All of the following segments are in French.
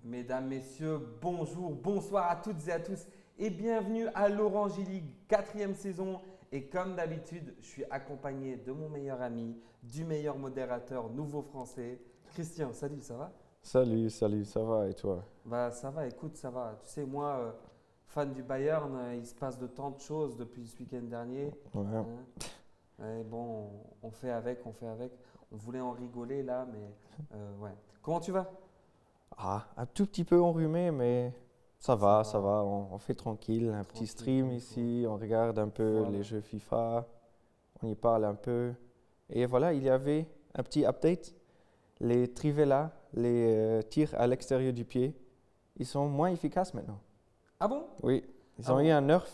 Mesdames, Messieurs, bonjour, bonsoir à toutes et à tous et bienvenue à l'Orange League, 4e saison. Et comme d'habitude, je suis accompagné de mon meilleur ami, du meilleur modérateur nouveau français. Christian, salut, ça va? Salut, salut, ça va et toi? Bah ça va, écoute, ça va. Tu sais, moi, fan du Bayern, il se passe de tant de choses depuis ce week-end dernier. Ouais. Hein. Ouais, bon, on fait avec, on fait avec. On voulait en rigoler là, mais ouais. Comment tu vas? Un tout petit peu enrhumé, mais ça va, ça va. On fait tranquille, un petit Tranquille, stream comme il faut. ici, on regarde un peu Voilà. les jeux FIFA, on y parle un peu. Et voilà, il y avait un petit update. Les trivela, les tirs à l'extérieur du pied, ils sont moins efficaces maintenant. Ah bon? Oui, ils Ah ont eu bon? un nerf.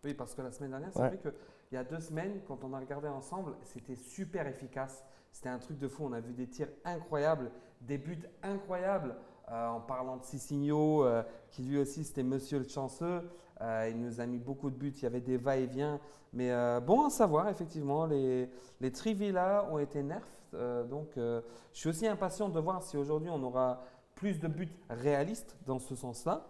Oui, parce que la semaine dernière, c'est Ouais. vrai qu'il y a 2 semaines, quand on a regardé ensemble, c'était super efficace. C'était un truc de fou. On a vu des tirs incroyables, des buts incroyables. En parlant de Cicinho, qui lui aussi, c'était Monsieur le Chanceux. Il nous a mis beaucoup de buts. Il y avait des va-et-vient. Mais bon à savoir, effectivement, les Trivela ont été nerfs. Je suis aussi impatient de voir si aujourd'hui on aura plus de buts réalistes dans ce sens-là.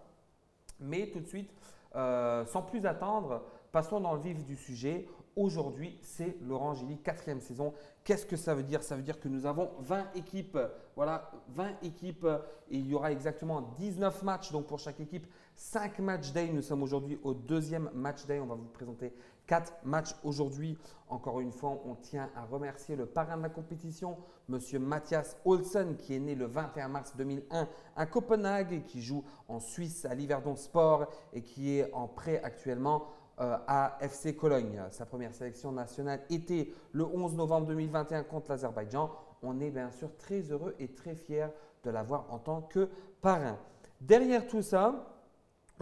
Mais tout de suite, sans plus attendre, passons dans le vif du sujet. Aujourd'hui, c'est l'Orange League, 4e saison. Qu'est-ce que ça veut dire? Ça veut dire que nous avons 20 équipes. Voilà, 20 équipes. Et il y aura exactement 19 matchs. Donc pour chaque équipe, 5 match day. Nous sommes aujourd'hui au 2e match day. On va vous présenter 4 matchs aujourd'hui. Encore une fois, on tient à remercier le parrain de la compétition, Monsieur Mathias Olsen, qui est né le 21 mars 2001 à Copenhague et qui joue en Suisse à l'Yverdon Sport et qui est en prêt actuellement à FC Cologne. Sa première sélection nationale était le 11 novembre 2021 contre l'Azerbaïdjan. On est bien sûr très heureux et très fiers de l'avoir en tant que parrain. Derrière tout ça,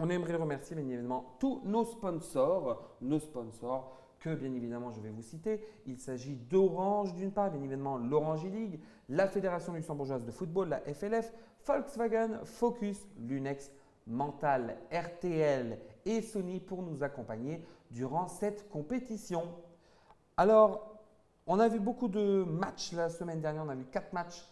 on aimerait remercier bien évidemment tous nos sponsors que bien évidemment je vais vous citer. Il s'agit d'Orange d'une part, bien évidemment l'Orange League, la Fédération luxembourgeoise de football, la FLF, Volkswagen, Focus, Lunex, Mental, RTL et Sony pour nous accompagner durant cette compétition. Alors, on a vu beaucoup de matchs la semaine dernière, on a vu 4 matchs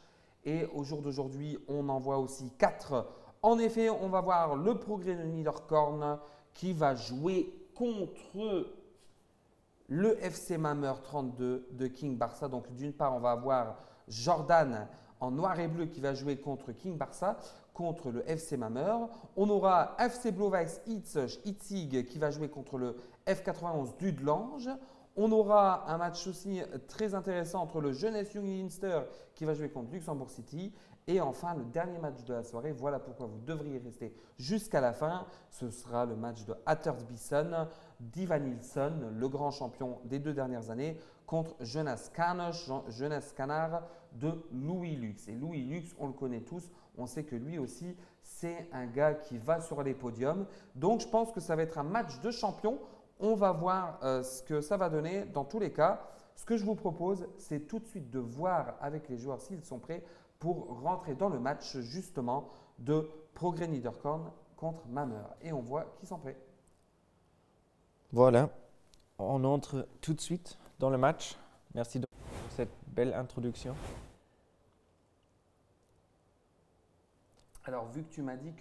et au jour d'aujourd'hui, on en voit aussi 4. En effet, on va voir le Progrès de Niederkorn qui va jouer contre le FC Mameur 32 de King Barça. Donc d'une part, on va avoir Jordan en noir et bleu qui va jouer contre King Barça, contre le FC Mameur. On aura FC Blovijs Itzig qui va jouer contre le F91 d'Udelange. On aura un match aussi très intéressant entre le Jeunesse Young Leinster qui va jouer contre Luxembourg City. Et enfin, le dernier match de la soirée, voilà pourquoi vous devriez rester jusqu'à la fin. Ce sera le match de Hattersbysson d'Ivan Nilsson, le grand champion des 2 dernières années, contre Jonas Canard de Louis Lux. Et Louis Lux, on le connaît tous, on sait que lui aussi, c'est un gars qui va sur les podiums. Donc, je pense que ça va être un match de champion. On va voir ce que ça va donner dans tous les cas. Ce que je vous propose, c'est tout de suite de voir avec les joueurs s'ils sont prêts pour rentrer dans le match justement de Progrès Niederkorn contre Mameur. Et on voit qui sont prêts. Voilà, on entre tout de suite dans le match. Merci pour cette belle introduction. Alors, vu que tu m'as dit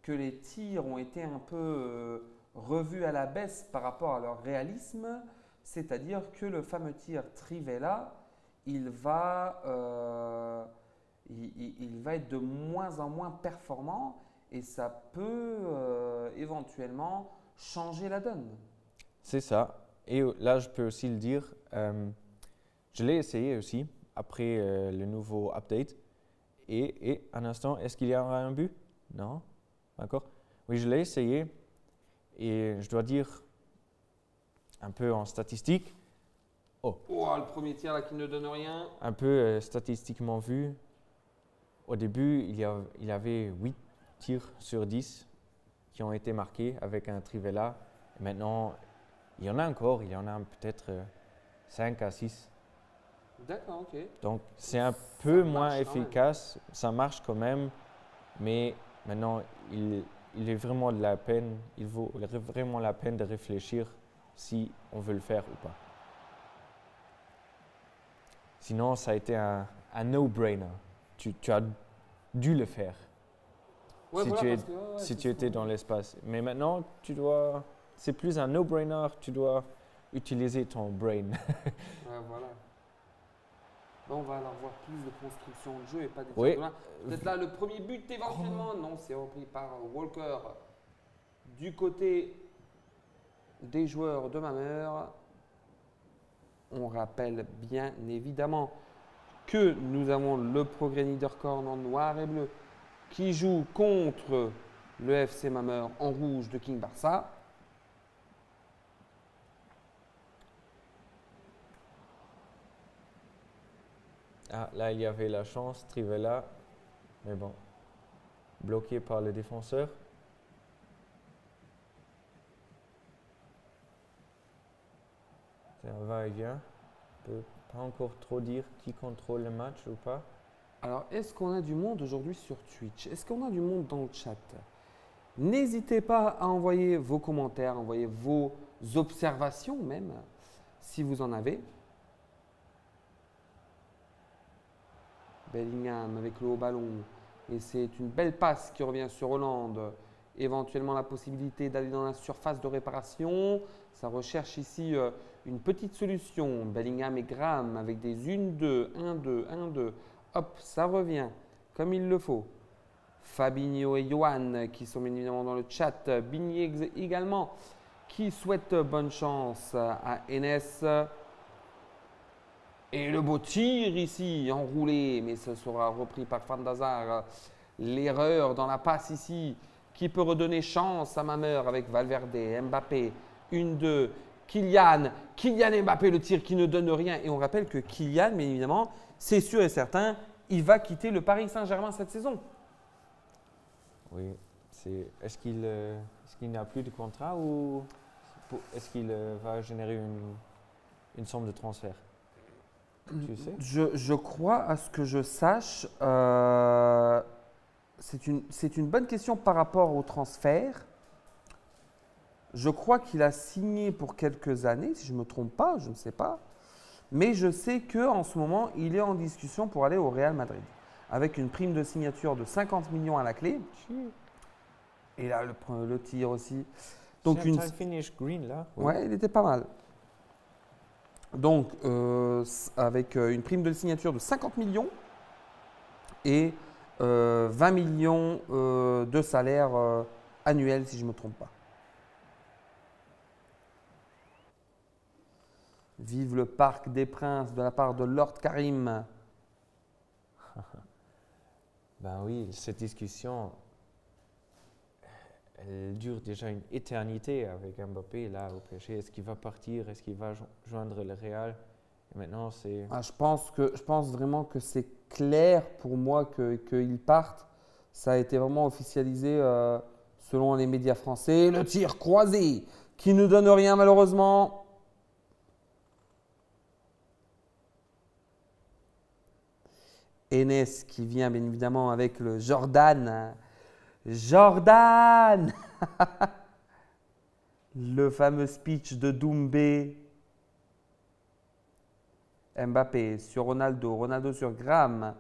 que les tirs ont été un peu revus à la baisse par rapport à leur réalisme, c'est-à-dire que le fameux tir Trivela, il va être de moins en moins performant et ça peut éventuellement changer la donne. C'est ça. Et là, je peux aussi le dire, je l'ai essayé aussi après le nouveau update. Et un instant, est-ce qu'il y aura un but? Non? D'accord? Oui, je l'ai essayé et je dois dire un peu en statistique. Oh, le premier tir là qui ne donne rien. Un peu statistiquement vu, au début, il y avait 8 tirs sur 10 qui ont été marqués avec un Trivela. Et maintenant, il y en a encore, il y en a peut-être 5 à 6. D'accord, ok. Donc, c'est un peu moins marche quand même. efficace, ça marche quand même, mais maintenant, il est vraiment de la peine, il vaut vraiment la peine de réfléchir si on veut le faire ou pas. Sinon, ça a été un no-brainer. Tu as dû le faire. Ouais, si voilà, tu, parce que, ouais, si c'est tu étais souvent- dans l'espace. Mais maintenant, c'est plus un no-brainer, tu dois utiliser ton brain. Ouais, voilà. Là, on va alors voir plus de construction de jeu et pas des tirs Oui, de loin. Peut-être là le premier but éventuellement. Non, c'est repris par Walker du côté des joueurs de Mameur. On rappelle bien évidemment que nous avons le Progrès Niederkorn en noir et bleu qui joue contre le FC Mameur en rouge de King Barça. ah, là, il y avait la chance, Trivella. Mais bon, bloqué par le défenseur. C'est un va-et-vient. On ne peut pas encore trop dire qui contrôle le match ou pas. Alors, est-ce qu'on a du monde aujourd'hui sur Twitch? Est-ce qu'on a du monde dans le chat? N'hésitez pas à envoyer vos commentaires, envoyer vos observations même, si vous en avez. Bellingham avec le haut ballon. Et c'est une belle passe qui revient sur Hollande. Éventuellement la possibilité d'aller dans la surface de réparation. Ça recherche ici une petite solution. Bellingham et Graham avec des 1-2, 1-2, 1-2. Hop, ça revient comme il le faut. Fabinho et Johan qui sont bien évidemment dans le chat. Bigné également qui souhaite bonne chance à Enes. Et le beau tir ici, enroulé, mais ce sera repris par Van d'Azar. L'erreur dans la passe ici qui peut redonner chance à Mameur avec Valverde, Mbappé, 1-2, Kylian Mbappé, le tir qui ne donne rien. Et on rappelle que Kylian, bien évidemment, c'est sûr et certain, il va quitter le Paris Saint-Germain cette saison. Oui, est-ce qu'il n'a plus de contrat ou est-ce qu'il va générer une somme de transfert? Tu sais? Je crois, à ce que je sache, c'est une bonne question par rapport au transfert. Je crois qu'il a signé pour quelques années, si je ne me trompe pas, je ne sais pas. Mais je sais qu'en ce moment, il est en discussion pour aller au Real Madrid, avec une prime de signature de 50 millions à la clé. Et là, le tir aussi. Donc C'est un time finish green là. Oui. Ouais, il était pas mal. Donc, avec une prime de signature de 50 millions et 20 millions de salaire annuel, si je ne me trompe pas. Vive le Parc des Princes de la part de Lord Karim. Ben oui, cette discussion, elle dure déjà une éternité avec Mbappé là au PSG. Est-ce qu'il va partir? Est-ce qu'il va joindre le Real? Et maintenant, c'est… Ah, je pense vraiment que c'est clair pour moi qu'il parte. Ça a été vraiment officialisé selon les médias français. Le tir croisé qui ne donne rien malheureusement. Enes qui vient bien évidemment avec le Jordan. Jordan Le fameux speech de Doumbé. Mbappé sur Ronaldo, Ronaldo sur Graham.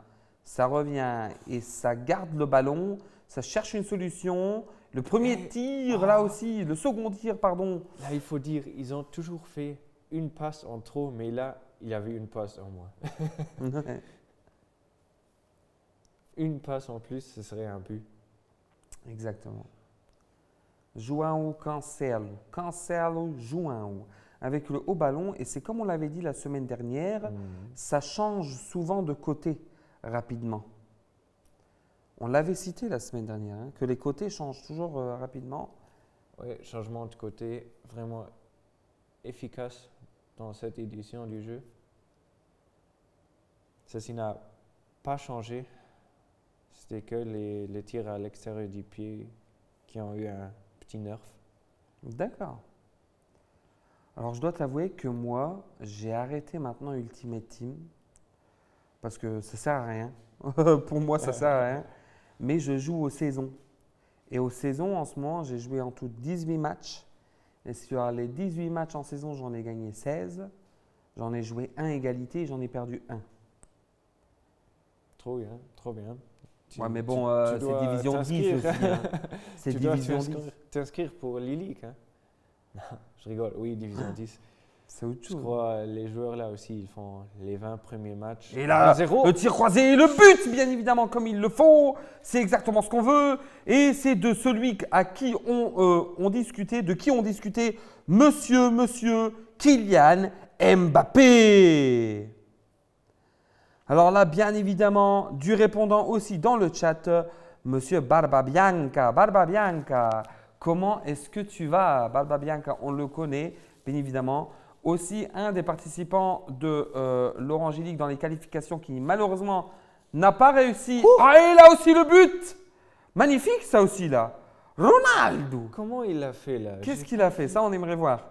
Ça revient et ça garde le ballon. Ça cherche une solution. Le premier tir, là aussi, le second tir, pardon. Là, il faut dire, ils ont toujours fait une passe en trop, mais là, il y avait une passe en moins. Une passe en plus, ce serait un but. Exactement. João Cancelo. Cancelo, João. Avec le haut ballon, et c'est comme on l'avait dit la semaine dernière, ça change souvent de côté rapidement. On l'avait cité la semaine dernière, hein, que les côtés changent toujours rapidement. Oui, changement de côté vraiment efficace dans cette édition du jeu. Ceci n'a pas changé. C'était que les tirs à l'extérieur du pied qui ont eu un petit nerf. D'accord. Alors, je dois t'avouer que moi, j'ai arrêté maintenant Ultimate Team parce que ça sert à rien. Pour moi, ça sert à rien. Mais je joue aux saisons. Et aux saisons, en ce moment, j'ai joué en tout 18 matchs. Et sur les 18 matchs en saison, j'en ai gagné 16. J'en ai joué 1 égalité et j'en ai perdu 1. Trop bien, trop bien. Ouais, mais bon, tu c'est dois division 10 t'inscrire. aussi. Hein. C'est Tu dois division 10. t'inscrire pour l'e-league. Hein? Non, je rigole. Oui, division 10. C'est autre Je chose. crois les joueurs là aussi, ils font les 20 premiers matchs. Et là, 1-0. le tir croisé et le but, bien évidemment, comme il le faut. C'est exactement ce qu'on veut. Et c'est de celui à qui on discutait, de qui on discutait, monsieur Kylian Mbappé. Alors là, bien évidemment, du répondant aussi dans le chat, monsieur Barba Bianca. Barba Bianca, comment est-ce que tu vas, Barba Bianca? On le connaît, bien évidemment. Aussi un des participants de l'Orange League dans les qualifications qui malheureusement n'a pas réussi. Ah, et là aussi le but! Magnifique ça aussi là. Ronaldo! Comment il l'a fait là? Qu'est-ce qu'il a fait? Ça, on aimerait voir.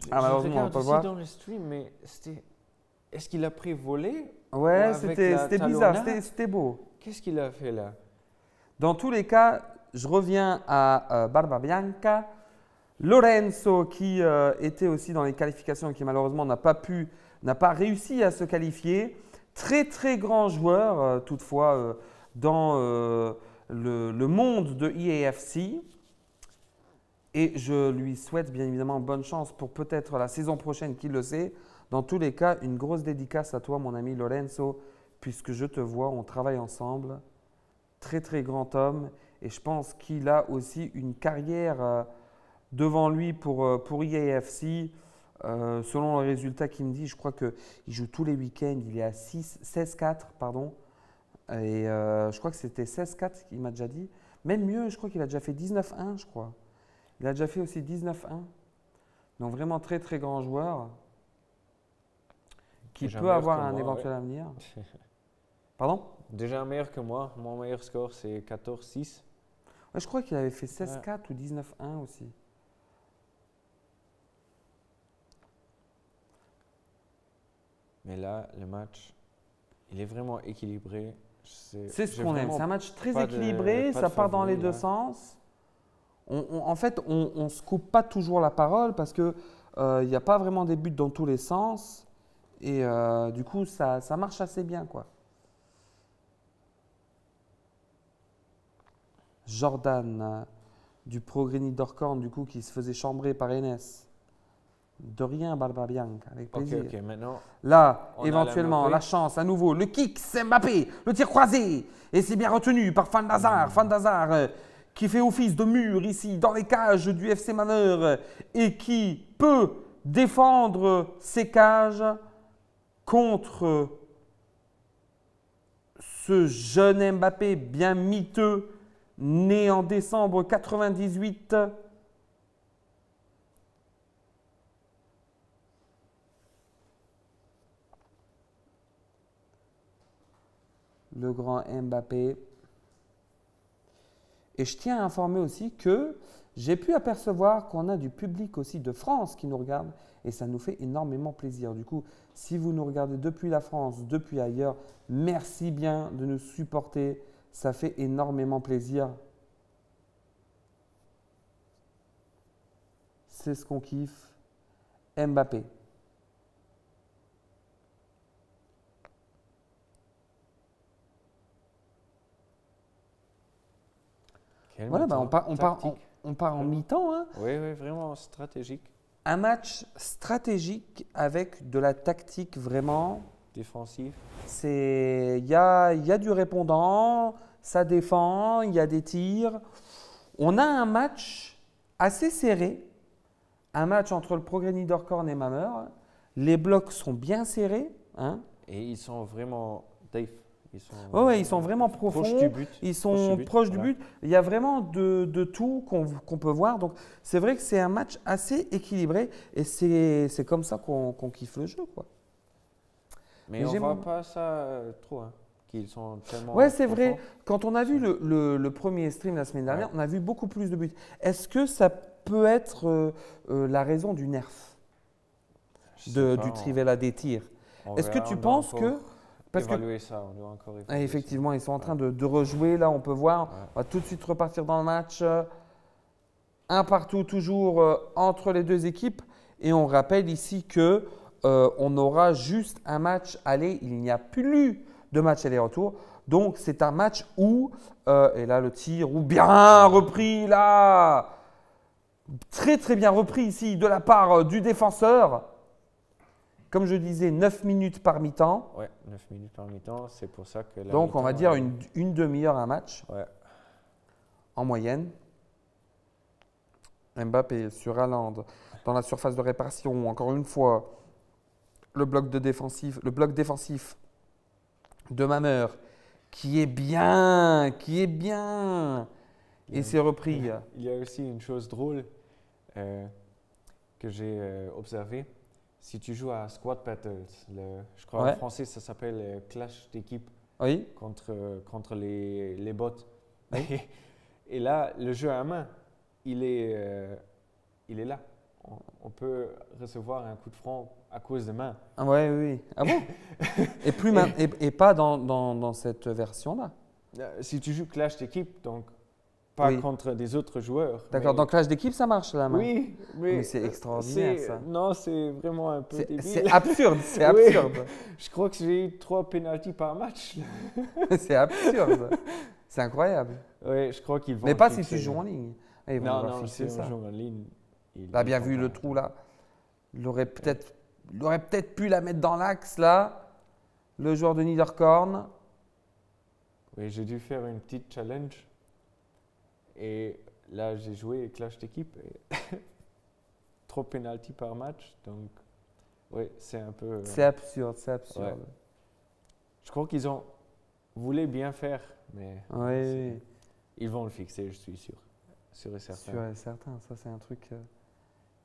Ah, malheureusement, on regarde peut aussi voir. dans le stream, mais c'était. Est-ce qu'il a pris volé? Ouais, Ou avec c'était la bizarre, talonnade? c'était beau. Qu'est-ce qu'il a fait là? Dans tous les cas, je reviens à Barba Bianca. Lorenzo qui était aussi dans les qualifications et qui malheureusement n'a pas réussi à se qualifier. Très très grand joueur toutefois dans le monde de EAFC. Et je lui souhaite bien évidemment bonne chance pour peut-être la saison prochaine, qui le sait. Dans tous les cas, une grosse dédicace à toi mon ami Lorenzo, puisque je te vois, on travaille ensemble. Très très grand homme et je pense qu'il a aussi une carrière devant lui pour EAFC. Selon le résultat qu'il me dit, je crois qu'il joue tous les week-ends, il est à 16-4, pardon. Et je crois que c'était 16-4 qu'il m'a déjà dit. Même mieux, je crois qu'il a déjà fait 19-1, je crois. Il a déjà fait aussi 19-1. Donc vraiment très très grand joueur qui Déjà peut meilleur avoir que un moi, éventuel avenir. Pardon? Déjà meilleur que moi. Mon meilleur score, c'est 14-6. Ouais, je crois qu'il avait fait 16-4 ou 19-1 aussi. Mais là, le match, il est vraiment équilibré. C'est ce qu'on aime. C'est un match très pas équilibré, pas ça de part dans les favori, deux là. sens. En fait, on ne se coupe pas toujours la parole parce qu'il n'y a pas vraiment des buts dans tous les sens. Et du coup, ça marche assez bien, quoi. Jordan du Progreni d'Orcorn, du coup, qui se faisait chambrer par Enes. De rien, Barba Bianca, avec plaisir. Ok, maintenant, Là, On a éventuellement, Mbappé. la chance à nouveau. Le kick, c'est Mbappé. Le tir croisé. Et c'est bien retenu par Van d'Azar. Van d'Azar qui fait office de mur ici dans les cages du FC Maneur et qui peut défendre ses cages contre ce jeune Mbappé bien miteux, né en décembre 98. Le grand Mbappé. Et je tiens à informer aussi que j'ai pu apercevoir qu'on a du public aussi de France qui nous regarde et ça nous fait énormément plaisir. Du coup, si vous nous regardez depuis la France, depuis ailleurs, merci bien de nous supporter. Ça fait énormément plaisir. C'est ce qu'on kiffe. Mbappé. quel Voilà, bah, mi-temps on part en Vraiment. mi-temps. Hein. Oui, vraiment stratégique, Un match stratégique avec de la tactique vraiment. défensif. Il y a du répondant, ça défend, il y a des tirs. On a un match assez serré, un match entre le Progreni d'Orcorn et Mameur. Les blocs sont bien serrés. Hein. Et ils sont vraiment Dave. Ils sont vraiment profonds. Proches du but. Ils sont proches du voilà. but. Il y a vraiment de tout qu'on peut voir. Donc, c'est vrai que c'est un match assez équilibré et c'est comme ça qu'on kiffe le jeu, quoi. Mais on j'aime- voit pas ça trop, hein, qu'ils sont tellement Ouais, c'est vrai. profonds. Quand on a vu le premier stream la semaine dernière, on a vu beaucoup plus de buts. Est-ce que ça peut être la raison du nerf Je sais pas, du Trivela des tirs? on Est-ce que verra, tu on doit penses que… encore Parce que évaluer ça, on doit encore évaluer ça. effectivement, ils sont en train de rejouer. Là, on peut voir. Ouais. On va tout de suite repartir dans le match. Un partout toujours entre les deux équipes. Et on rappelle ici que on aura juste un match aller. Il n'y a plus de match aller-retour. Donc, c'est un match où, et là le tir, ou bien repris là, très très bien repris ici de la part du défenseur. Comme je disais, 9 minutes par mi-temps. Ouais, 9 minutes par mi-temps, c'est pour ça que la Donc, on va mi-temps, dire une demi-heure un match Ouais, en moyenne. Mbappé sur Haaland dans la surface de réparation. Encore une fois, le bloc défensif de Mameur qui est bien. Et c'est repris. il y a aussi une chose drôle que j'ai observée. Si tu joues à Squad Battles, je crois Ouais. en français ça s'appelle Clash d'équipe Oui, contre les bots. Oui. Et là, le jeu à main, il est là. On peut recevoir un coup de front à cause de main. ah ouais, oui. Ah bon? Et pas dans cette version-là. Si tu joues Clash d'équipe, donc pas Oui. contre des autres joueurs. D'accord, mais- dans Clash d'équipe, ça marche la main. Oui, Mais c'est extraordinaire, ça. Non, c'est vraiment un peu débile. C'est absurde, c'est Oui. absurde. Je crois que j'ai eu 3 pénaltys par match. C'est absurde. C'est incroyable. Oui, je crois qu'ils vont. Mais le pas si fixer. tu joues en ligne. Et ils vont Non, devoir non, fixer si ça. on joue en ligne. Il a bien vu le trou là. Il aurait peut-être pu la mettre dans l'axe là. Le joueur de Niederkorn. Oui, j'ai dû faire une petite challenge. Et là, j'ai joué Clash d'équipe. Et 3 pénaltys par match. Donc, oui, c'est un peu. C'est absurde, c'est absurde. Ouais. Je crois qu'ils ont voulu bien faire, mais Oui, ils vont le fixer, je suis sûr. Sûr et certain. sûr et certain. Ça, c'est un truc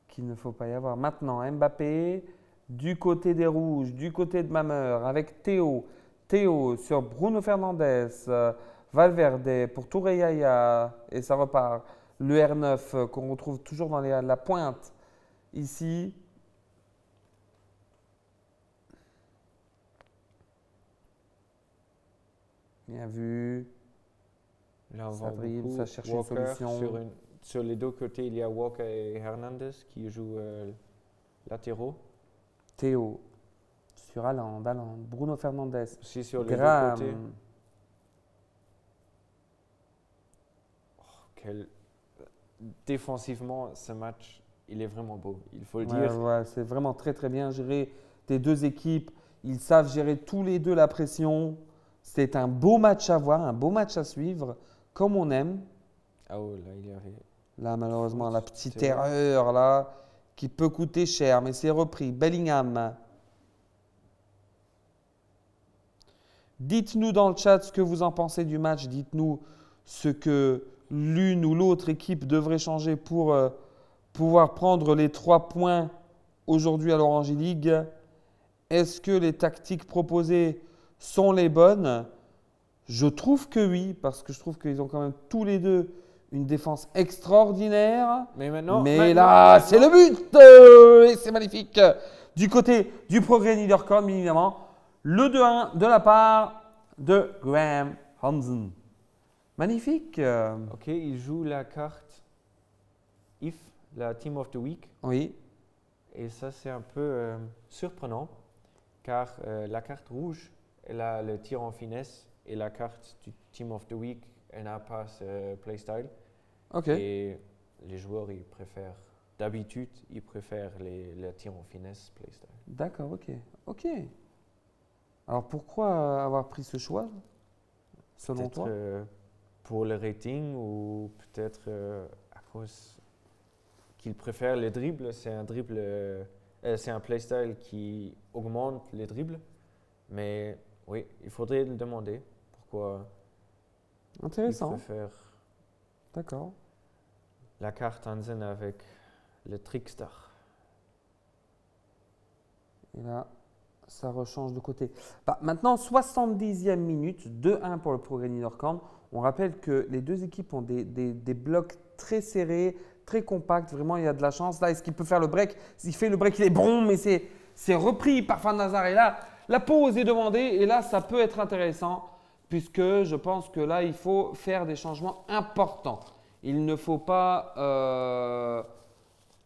qu'il ne faut pas y avoir. Maintenant, Mbappé, du côté des Rouges, du côté de Mameur, avec Théo. Théo sur Bruno Fernandes, Valverde pour Touré Yaya, et ça repart. Le R9 qu'on retrouve toujours dans la pointe ici. Bien vu. Là, on Ça voit dribble, beaucoup ça cherche une Walker. solution. Sur les deux côtés, il y a Walker et Hernandez qui jouent latéraux. Théo sur Haaland, Bruno Fernandes, Aussi sur les Graham. deux côtés. Défensivement, ce match, il est vraiment beau. Il faut le Ouais, dire. ouais, c'est vraiment très très bien géré des deux équipes. Ils savent gérer tous les deux la pression. C'est un beau match à voir, un beau match à suivre, comme on aime. Ah oh, là, il y avait. Là, malheureusement, la petite C'était- erreur là, qui peut coûter cher, mais c'est repris. Bellingham. Dites-nous dans le chat ce que vous en pensez du match. Dites-nous ce que l'une ou l'autre équipe devrait changer pour pouvoir prendre les 3 points aujourd'hui à l'Orange League. Est-ce que les tactiques proposées sont les bonnes? Je trouve que oui, parce que je trouve qu'ils ont quand même tous les deux une défense extraordinaire. Mais maintenant. Mais maintenant- là, c'est le but et c'est magnifique. Du côté du Progrès Niederkorn, bien évidemment, le 2-1 de la part de Graham Hansen. Magnifique. Ok, il joue la carte IF, la Team of the Week. Oui, Et ça, c'est un peu surprenant, car la carte rouge, elle a le tir en finesse, et la carte du Team of the Week, elle n'a pas ce playstyle. ok. Et les joueurs, ils préfèrent, d'habitude, ils préfèrent les tirs en finesse playstyle. D'accord, ok. Ok. Alors pourquoi avoir pris ce choix, selon Peut-être toi? pour le rating, ou peut-être à cause qu'ils préfèrent les dribbles. C'est un dribble, c'est un playstyle qui augmente les dribbles. Mais oui, il faudrait le demander pourquoi ils Intéressant. préfèrent D'accord. la carte Hansen avec le Trickster. Et là, ça rechange de côté. Bah, maintenant, 70e minute, 2-1 pour le Progrès Niederkorn. On rappelle que les deux équipes ont des blocs très serrés, très compacts. Vraiment, il y a de la chance. Là, est-ce qu'il peut faire le break? S'il fait le break, il est bon, mais c'est repris par Van Nazar. Et là, la pause est demandée. Et là, ça peut être intéressant, puisque je pense que là, il faut faire des changements importants. Il ne faut pas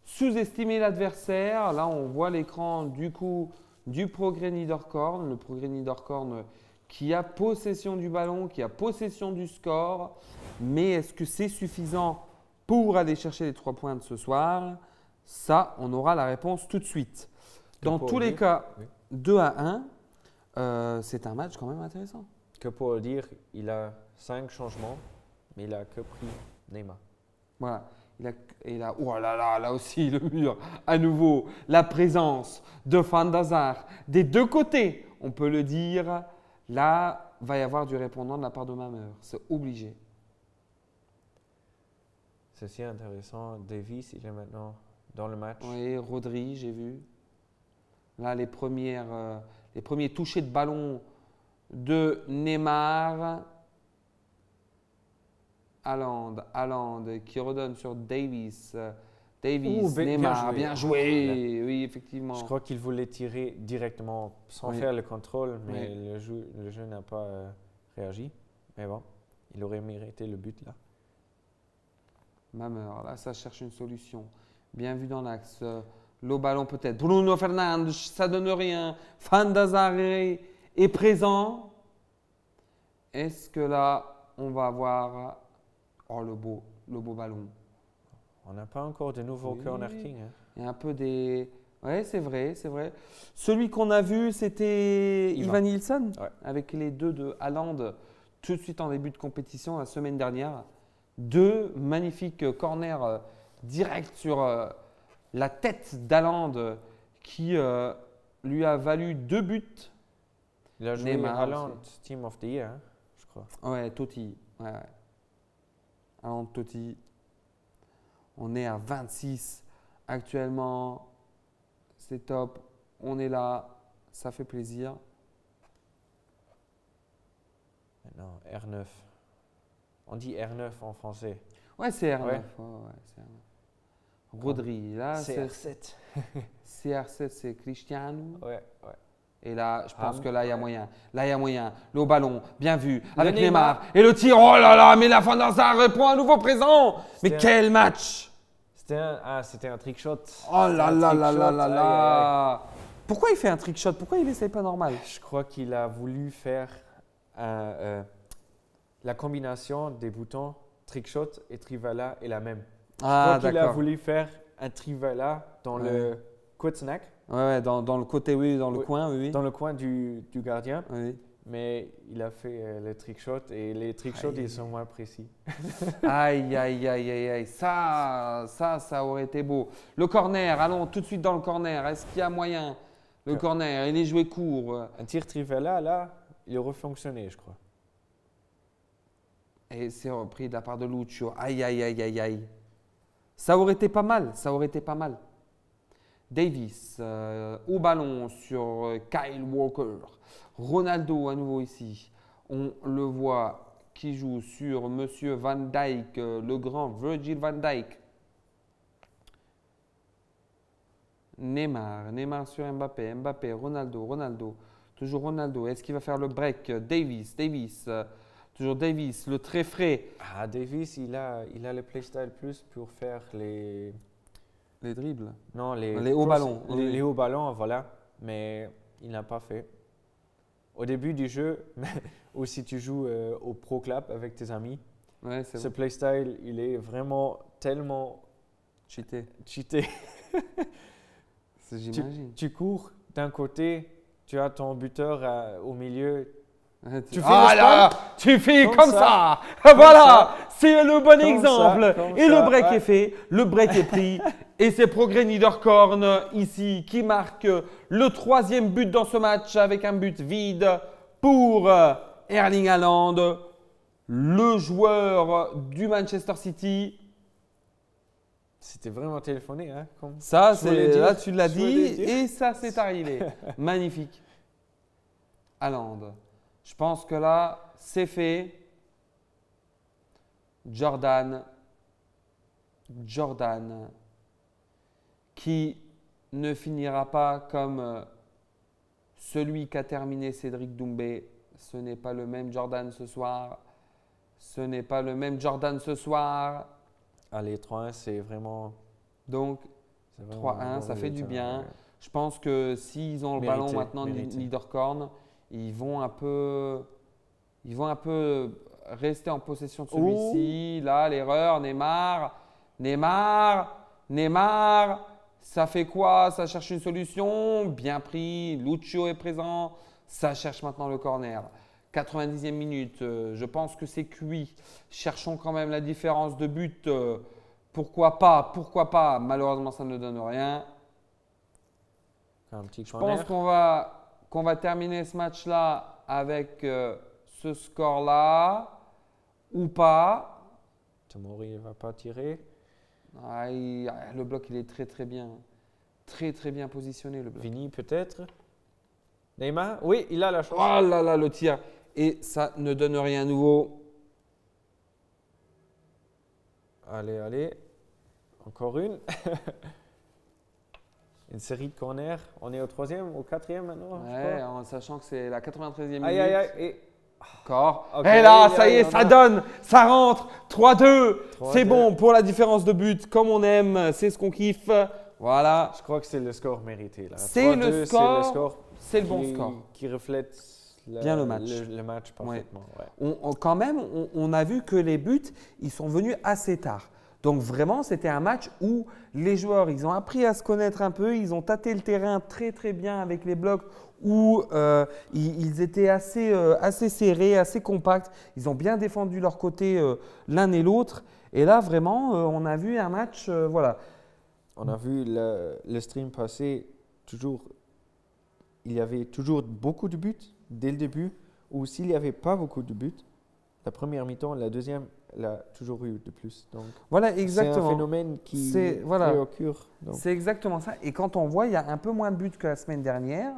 sous-estimer l'adversaire. Là, on voit l'écran du coup du Progrès Niederkorn. Le Progrès Niederkorn qui a possession du ballon, qui a possession du score. Mais est-ce que c'est suffisant pour aller chercher les 3 points de ce soir? Ça, on aura la réponse tout de suite. Dans tous les cas, 2-1, c'est un match quand même intéressant. Que pour dire, il a 5 changements, mais il a que pris Neymar. Voilà. Oh là là, là aussi le mur. À nouveau, la présence de Van der Sar des deux côtés, on peut le dire. Là, va y avoir du répondant de la part de Mameur. C'est obligé. C'est si intéressant. Davies, il est maintenant dans le match. Oui, Rodri, j'ai vu. Là, les premiers touchés de ballon de Neymar. Haaland qui redonne sur Davies. Neymar, bien joué. Oui, effectivement. Je crois qu'il voulait tirer directement sans faire le contrôle, mais le jeu n'a pas réagi. Mais bon, il aurait mérité le but là. Mameur, là, ça cherche une solution. Bien vu dans l'axe. Le ballon peut-être. Bruno Fernandes, ça donne rien. Van der Sar est présent. Est-ce que là, on va avoir le beau ballon. On n'a pas encore de nouveau corner king. Hein. Il y a un peu des… Oui, c'est vrai. Celui qu'on a vu, c'était Ivan Nilsson, avec les deux de Haaland tout de suite en début de compétition la semaine dernière. 2 magnifiques corners directs sur la tête d'Haaland qui lui a valu 2 buts. Il a joué Haaland Team of the Year, hein, je crois. Ouais, Totti. Ouais. Haaland, Totti. On est à 26 actuellement. C'est top. On est là. Ça fait plaisir. Non, R9. On dit R9 en français. Ouais, c'est R9. Ouais. C'est R9. Rodri, là, c'est R7. CR7, c'est Cristiano. Ouais. Et là, je pense que là, il y a moyen. Le ballon, bien vu, avec Neymar. Et le tir, oh là là, mais la Van der Sar répond à nouveau présent. Mais quel match! C'était un trick shot. Oh là là là là là là! Pourquoi il fait un trick shot? Pourquoi il essaye pas normal? Je crois qu'il a voulu faire la combinaison des boutons trick shot et Trivela est la même. Je crois qu'il a voulu faire un Trivela dans le quad snack. Ouais, dans le côté, dans le coin, oui. Dans le coin du gardien. Oui. Mais il a fait les trick shots et les trick shots, ils sont moins précis. Aïe. Ça aurait été beau. Le corner, allons tout de suite dans le corner. Est-ce qu'il y a moyen? Le corner, il est joué court. Un tir Trivela, là, il aurait fonctionné, je crois. Et c'est repris de la part de Lucio. Aïe. Ça aurait été pas mal. Davies au ballon sur Kyle Walker. Ronaldo à nouveau ici. On le voit qui joue sur Monsieur Van Dijk, le grand Virgil van Dijk. Neymar sur Mbappé, Ronaldo. Toujours Ronaldo. Est-ce qu'il va faire le break? Davies. Toujours Davies, le très frais. Davies, il a le playstyle plus pour faire les dribbles. Non, les hauts ballons. Les hauts ballons, voilà. Mais il n'a pas fait. Au début du jeu, ou si tu joues au Pro Club avec tes amis, ce playstyle, il est vraiment tellement cheaté. J'imagine. Tu cours d'un côté, tu as ton buteur au milieu. Tu fais comme ça. Voilà, c'est le bon exemple. Et le break est fait, le break est pris. Et c'est Progrès Niederkorn ici qui marque le 3e but dans ce match avec un but vide pour Erling Haaland, le joueur du Manchester City. C'était vraiment téléphoné, hein, ça, là tu l'as dit et ça c'est arrivé. Magnifique. Haaland. Je pense que là, c'est fait. Jordan, qui ne finira pas comme celui qu'a terminé Cédric Doumbé. Ce n'est pas le même Jordan ce soir. Allez, 3-1, c'est vraiment… Donc, 3-1, ça fait du bien. Je pense que s'ils ont le ballon maintenant, Niederkorn, ils vont un peu rester en possession de celui-ci. Là, l'erreur, Neymar. Ça fait quoi? Ça cherche une solution. Bien pris. Lucio est présent. Ça cherche maintenant le corner. 90e minute. Je pense que c'est cuit. Cherchons quand même la différence de but. Pourquoi pas? Malheureusement, ça ne donne rien. Un petit Je corner. pense qu'on va terminer ce match-là avec ce score-là ou pas. Tomori ne va pas tirer. Le bloc, il est très bien. Très bien positionné, le bloc. Vini peut-être. Neymar, oui, il a la chance. Oh là là, le tir. Et ça ne donne rien à nouveau. Allez. Encore une. Une série de corners. On est au 3e, au 4e maintenant. Ouais, en sachant que c'est la 93e minute. Aïe. Et Encore. Ok, Et là, il y a- ça y est, il y en ça a. donne, ça rentre. 3-2. 3-2. C'est bon pour la différence de but, comme on aime, c'est ce qu'on kiffe. Voilà. je crois que c'est le score mérité. Là. C'est le 3-2, score. C'est le bon qui- score. Qui reflète Bien le match. Le match parfaitement. Ouais. Quand même, on a vu que les buts, ils sont venus assez tard. Donc vraiment, c'était un match où les joueurs, ils ont appris à se connaître un peu, ils ont tâté le terrain très bien avec les blocs où ils étaient assez serrés, assez compacts. Ils ont bien défendu leur côté l'un et l'autre. Et là, vraiment, on a vu un match, voilà. On a vu le stream passer, il y avait toujours beaucoup de buts dès le début, ou s'il n'y avait pas beaucoup de buts, la première mi-temps, la deuxième, il a toujours eu de plus. Donc, Voilà, c'est exactement. un phénomène qui voilà. réoccure. Donc, C'est exactement ça. Et quand on voit, il y a un peu moins de buts que la semaine dernière.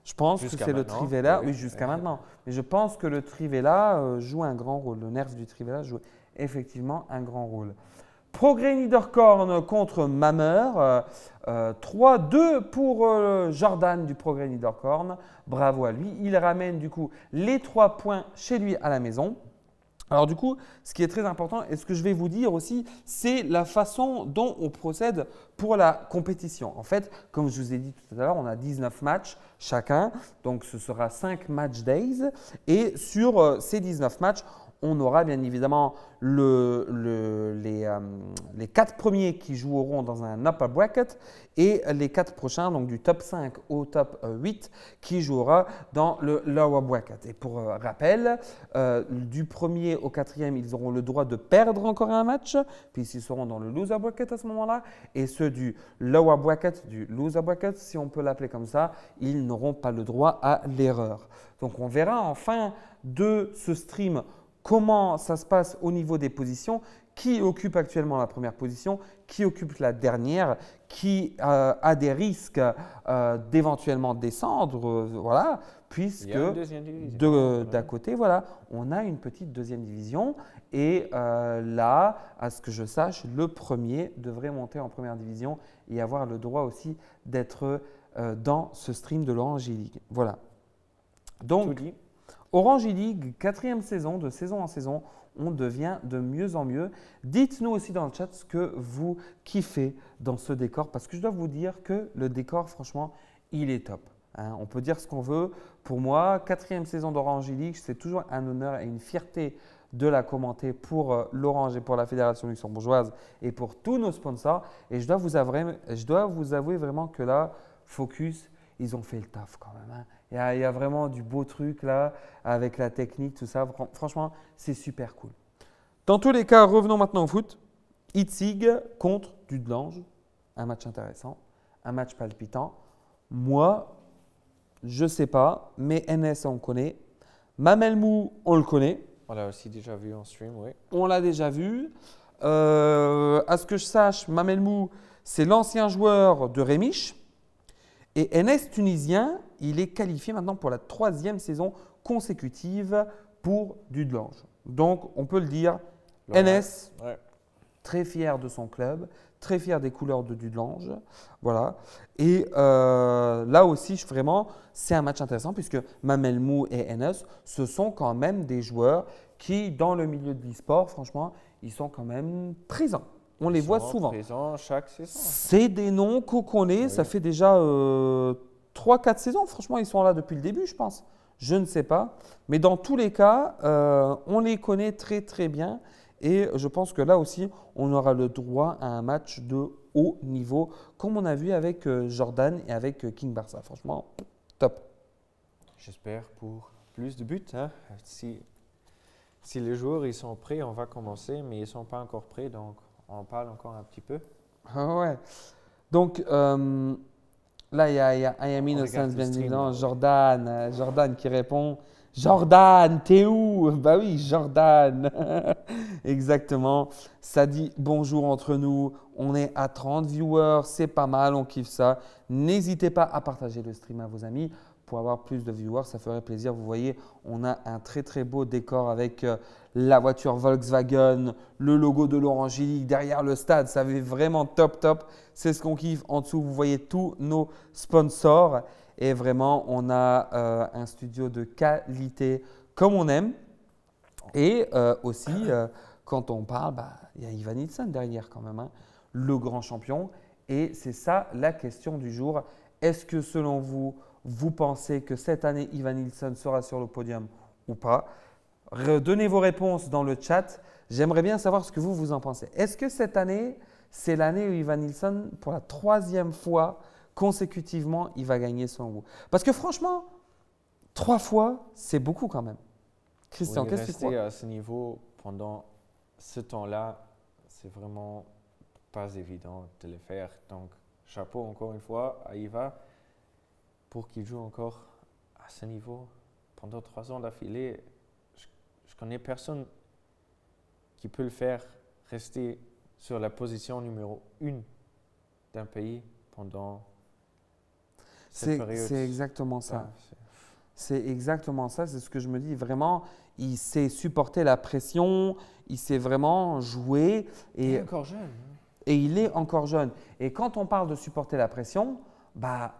Je pense que Jusqu'à c'est le maintenant, Trivela. oui. Oui, jusqu'à maintenant. Mais je pense que le Trivela joue un grand rôle. Le nerf du Trivela joue effectivement un grand rôle. Progrès Niederkorn contre Mammer. 3-2 pour Jordan du Progrès Niederkorn. Bravo à lui. Il ramène du coup les 3 points chez lui à la maison. Alors du coup, ce qui est très important et ce que je vais vous dire aussi, c'est la façon dont on procède pour la compétition. En fait, comme je vous ai dit tout à l'heure, on a 19 matchs chacun, donc ce sera 5 match days. Et sur ces 19 matchs, on aura bien évidemment les 4 premiers qui joueront dans un upper bracket et les 4 prochains, donc du top 5 au top 8, qui jouera dans le lower bracket. Et pour rappel, du premier au 4e, ils auront le droit de perdre encore un match, puisqu'ils seront dans le loser bracket à ce moment-là. Et ceux du lower bracket, du loser bracket, si on peut l'appeler comme ça, ils n'auront pas le droit à l'erreur. Donc on verra en fin de ce stream comment ça se passe au niveau des positions, qui occupe actuellement la première position, qui occupe la dernière, qui a des risques d'éventuellement descendre, voilà, puisque il y a une deuxième division. d'à côté, voilà, on a une petite deuxième division et là, à ce que je sache, le premier devrait monter en première division et avoir le droit aussi d'être dans ce stream de l'Orange League. Voilà. Donc, Tout dit. Orange League, 4e saison, de saison en saison, on devient de mieux en mieux. Dites-nous aussi dans le chat ce que vous kiffez dans ce décor, parce que je dois vous dire que le décor, franchement, il est top. Hein. On peut dire ce qu'on veut. Pour moi, 4e saison d'Orange League, c'est toujours un honneur et une fierté de la commenter pour l'Orange et pour la Fédération luxembourgeoise et pour tous nos sponsors. Et je dois vous avouer vraiment que là, Focus, ils ont fait le taf quand même. Hein. Il y a vraiment du beau truc là, avec la technique, tout ça. Franchement, c'est super cool. Dans tous les cas, revenons maintenant au foot. Itzig contre Dudelange. Un match intéressant, un match palpitant. Moi, je ne sais pas, mais NS, on le connaît. Mamelmou, on le connaît. On l'a aussi déjà vu en stream, oui. On l'a déjà vu. À ce que je sache, Mamelmou, c'est l'ancien joueur de Rémiche. Et NS tunisien, il est qualifié maintenant pour la 3e saison consécutive pour Dudelange. Donc, on peut le dire, NS, Ouais. très fier de son club, très fier des couleurs de Dudelange. Voilà. Et là aussi, vraiment, c'est un match intéressant puisque Mamelmou et NS, ce sont quand même des joueurs qui, dans le milieu de l'e-sport, franchement, ils sont quand même présents. On les voit souvent. Présents chaque saison. C'est des noms qu'on connaît. Oui. Ça fait déjà 3-4 saisons. Franchement, ils sont là depuis le début, je pense. Je ne sais pas. Mais dans tous les cas, on les connaît très très bien. Et je pense que là aussi, on aura le droit à un match de haut niveau, comme on a vu avec Jordan et avec King Barça. Franchement, top. J'espère pour plus de buts. Hein. Si les joueurs ils sont prêts, on va commencer, mais ils ne sont pas encore prêts, donc on en parle encore un petit peu. Ah ouais. Donc là, il y a I Am On Innocent, regarde le bien stream, évidemment. là, oui. Jordan qui répond. Jordan, t'es où? Bah oui, Jordan. Exactement. Ça dit bonjour entre nous. On est à 30 viewers, c'est pas mal, on kiffe ça. N'hésitez pas à partager le stream à vos amis pour avoir plus de viewers, ça ferait plaisir. Vous voyez, on a un très très beau décor avec la voiture Volkswagen, le logo de l'Orangélique derrière le stade. Ça fait vraiment top top. C'est ce qu'on kiffe. En dessous, vous voyez tous nos sponsors. Et vraiment, on a un studio de qualité comme on aime. Et aussi, quand on parle, il y a Ivan Ilson derrière quand même, hein, le grand champion. Et c'est ça la question du jour. Est-ce que selon vous, vous pensez que cette année, Ivan Ilson sera sur le podium ou pas? Donnez vos réponses dans le chat. J'aimerais bien savoir ce que vous en pensez. Est-ce que cette année, c'est l'année où Ivan Ilson, pour la 3e fois consécutivement, il va gagner selon vous? Parce que franchement, 3 fois, c'est beaucoup quand même. Christian, Oui, qu'est-ce que tu crois? rester à ce niveau pendant ce temps-là, c'est vraiment pas évident de le faire. Donc, chapeau encore une fois à Iva pour qu'il joue encore à ce niveau pendant 3 ans d'affilée. Je connais personne qui peut le faire rester sur la position numéro 1 d'un pays pendant cette période. C'est exactement ça. Ah, C'est exactement ça, c'est ce que je me dis. Vraiment, il sait supporter la pression, il sait vraiment jouer. il est encore jeune. Et il est encore jeune. Et quand on parle de supporter la pression,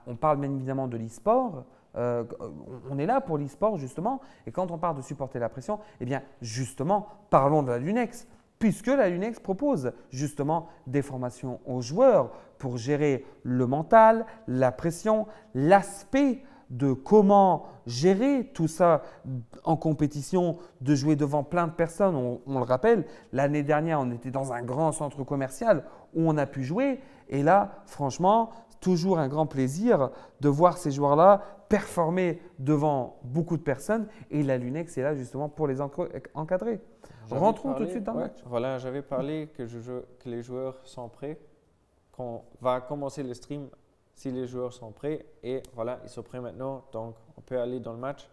on parle bien évidemment de l'e-sport. On est là pour l'e-sport justement. Et quand on parle de supporter la pression, eh bien justement, parlons de la Lunex. Puisque la Lunex propose justement des formations aux joueurs pour gérer le mental, la pression, l'aspect de comment gérer tout ça en compétition, de jouer devant plein de personnes. On le rappelle, l'année dernière, on était dans un grand centre commercial où on a pu jouer. Et là, franchement, toujours un grand plaisir de voir ces joueurs-là performer devant beaucoup de personnes. Et la Lunex est là justement pour les encadrer. Rentrons tout de suite dans le match. Voilà, j'avais parlé que les joueurs sont prêts, qu'on va commencer le stream si les joueurs sont prêts. Et voilà, ils sont prêts maintenant, donc on peut aller dans le match.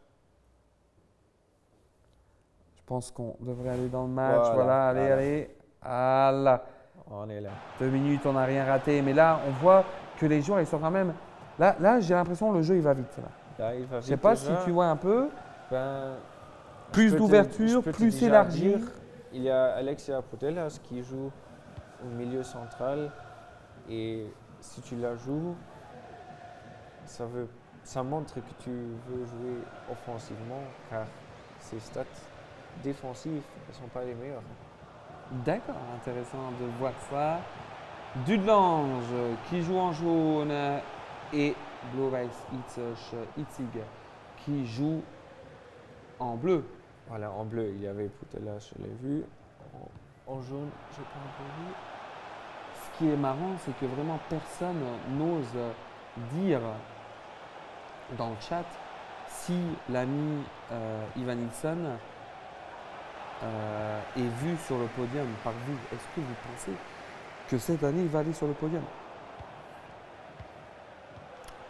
Je pense qu'on devrait aller dans le match. Voilà, allez. Voilà. On est là. 2 minutes, on n'a rien raté. Mais là, on voit que les joueurs, ils sont quand même… Là j'ai l'impression que le jeu, il va vite. Là, il va Je ne vite sais pas déjà. si tu vois un peu. Ben, Plus d'ouverture, plus élargi. Il y a Alexia Putellas qui joue au milieu central. Et si tu la joues, ça montre que tu veux jouer offensivement, car ses stats défensives ne sont pas les meilleures. D'accord, intéressant de voir ça. Dudelange qui joue en jaune et Blau-Weiß Itzig qui joue en bleu. Voilà, en bleu, il y avait Putellas, je l'ai vu. En jaune, je n'ai pas encore vu. Ce qui est marrant, c'est que vraiment personne n'ose dire dans le chat si l'ami Ivan Ilson est vu sur le podium par vous. Est-ce que vous pensez que cette année, il va aller sur le podium?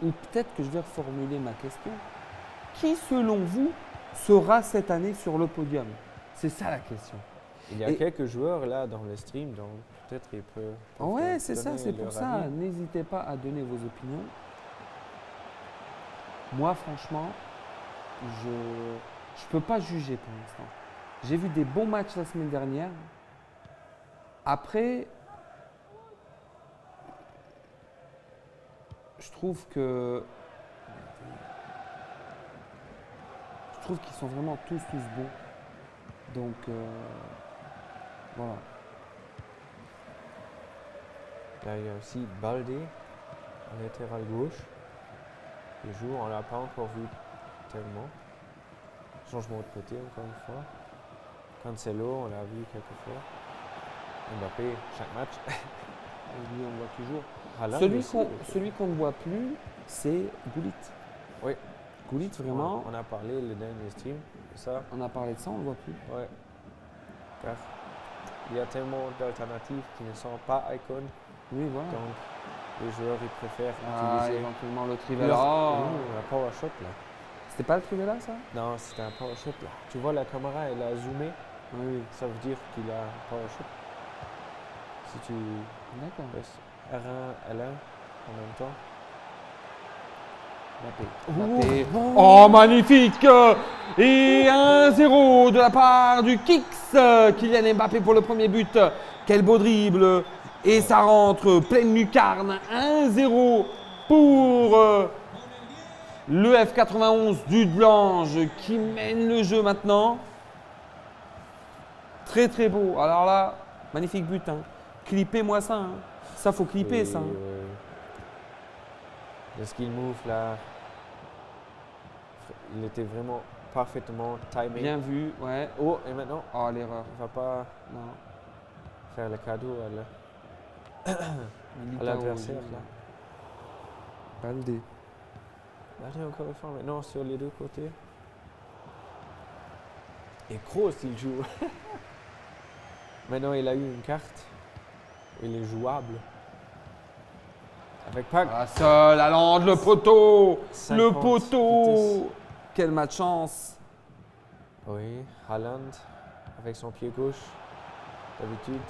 Ou peut-être que je vais reformuler ma question. Qui, selon vous, sera cette année sur le podium? C'est ça la question. Il y a quelques joueurs là dans le stream, donc peut-être ils peuvent. Ouais, c'est ça, c'est pour leur ça. avis. N'hésitez pas à donner vos opinions. Moi, franchement, je ne peux pas juger pour l'instant. J'ai vu des bons matchs la semaine dernière. Après, je trouve qu'ils sont vraiment tous bons. Donc, voilà. Là, il y a aussi Baldé, latéral gauche. Il joue, on ne l'a pas encore vu tellement. Changement de côté encore une fois. Cancelo, on l'a vu quelques fois. Mbappé, chaque match. Lui, on le voit toujours. Haaland Celui aussi, celui qu'on ne voit plus, c'est Gullit. Oui. Gullit, vraiment, On a parlé le dernier stream de ça. on a parlé de ça, on ne le voit plus. Ouais. Car il y a tellement d'alternatives qui ne sont pas icônes. Oui, voilà. Donc les joueurs ils préfèrent Ah, utiliser éventuellement le leur- Trivela. Oui, un power shot là. C'était pas le Trivela, ça? Non, c'était un power shot là. Tu vois la caméra, elle a zoomé. Oui, Ça veut dire qu'il a un power shot. Si tu d'accord. presses R1, L1 en même temps. Mbappé. Oh, magnifique! Et 1-0 de la part du Kicks. Kylian Mbappé pour le premier but. Quel beau dribble. Et ça rentre pleine lucarne. 1-0 pour le F91 du Blanche qui mène le jeu maintenant. Très très beau. Alors là, magnifique but. Hein. Clippez-moi ça. Hein. Ça, faut clipper Et, ça. Hein. Le skill move là, il était vraiment parfaitement timé. Bien vu. Ouais. Oh, et maintenant, Oh, l'erreur. on va pas Non. faire le cadeau à Militao, l'adversaire là. Baldé. Allez, encore une fois, maintenant sur les deux côtés. Et Kroos, il joue. Maintenant, il a eu une carte. Il est jouable. Avec pas Ah, seul, Haaland, le poteau. 50 Le poteau. vitesses. Quelle malchance. Oui, Haaland avec son pied gauche. D'habitude,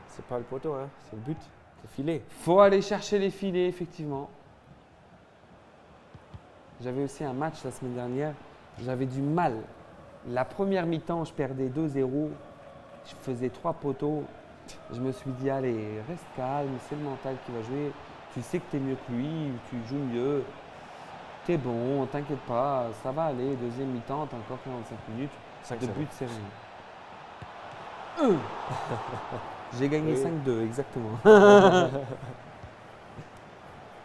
c'est pas le poteau, hein, c'est le but, c'est le filet. Faut aller chercher les filets, effectivement. J'avais aussi un match la semaine dernière. J'avais du mal. La première mi-temps, je perdais 2-0. Je faisais 3 poteaux. Je me suis dit, allez, reste calme, c'est le mental qui va jouer. Tu sais que tu es mieux que lui, tu joues mieux. T'es bon, t'inquiète pas, ça va aller. Deuxième mi-temps, t'as encore 45 minutes. 5 De but, c'est rien. J'ai gagné Oui. 5-2, exactement.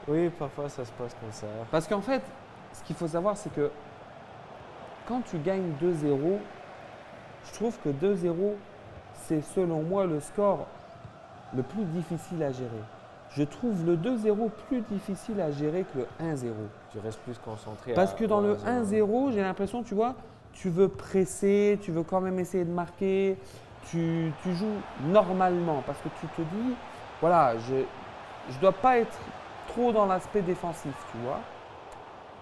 Oui, parfois ça se passe comme ça. Parce qu'en fait, ce qu'il faut savoir, c'est que quand tu gagnes 2-0, je trouve que 2-0, c'est selon moi le score le plus difficile à gérer. Je trouve le 2-0 plus difficile à gérer que le 1-0. Tu restes plus concentré. Parce que dans au le 1-0. 1-0, j'ai l'impression, tu vois, tu veux presser, tu veux quand même essayer de marquer, tu joues normalement parce que tu te dis, voilà, je ne dois pas être trop dans l'aspect défensif, tu vois.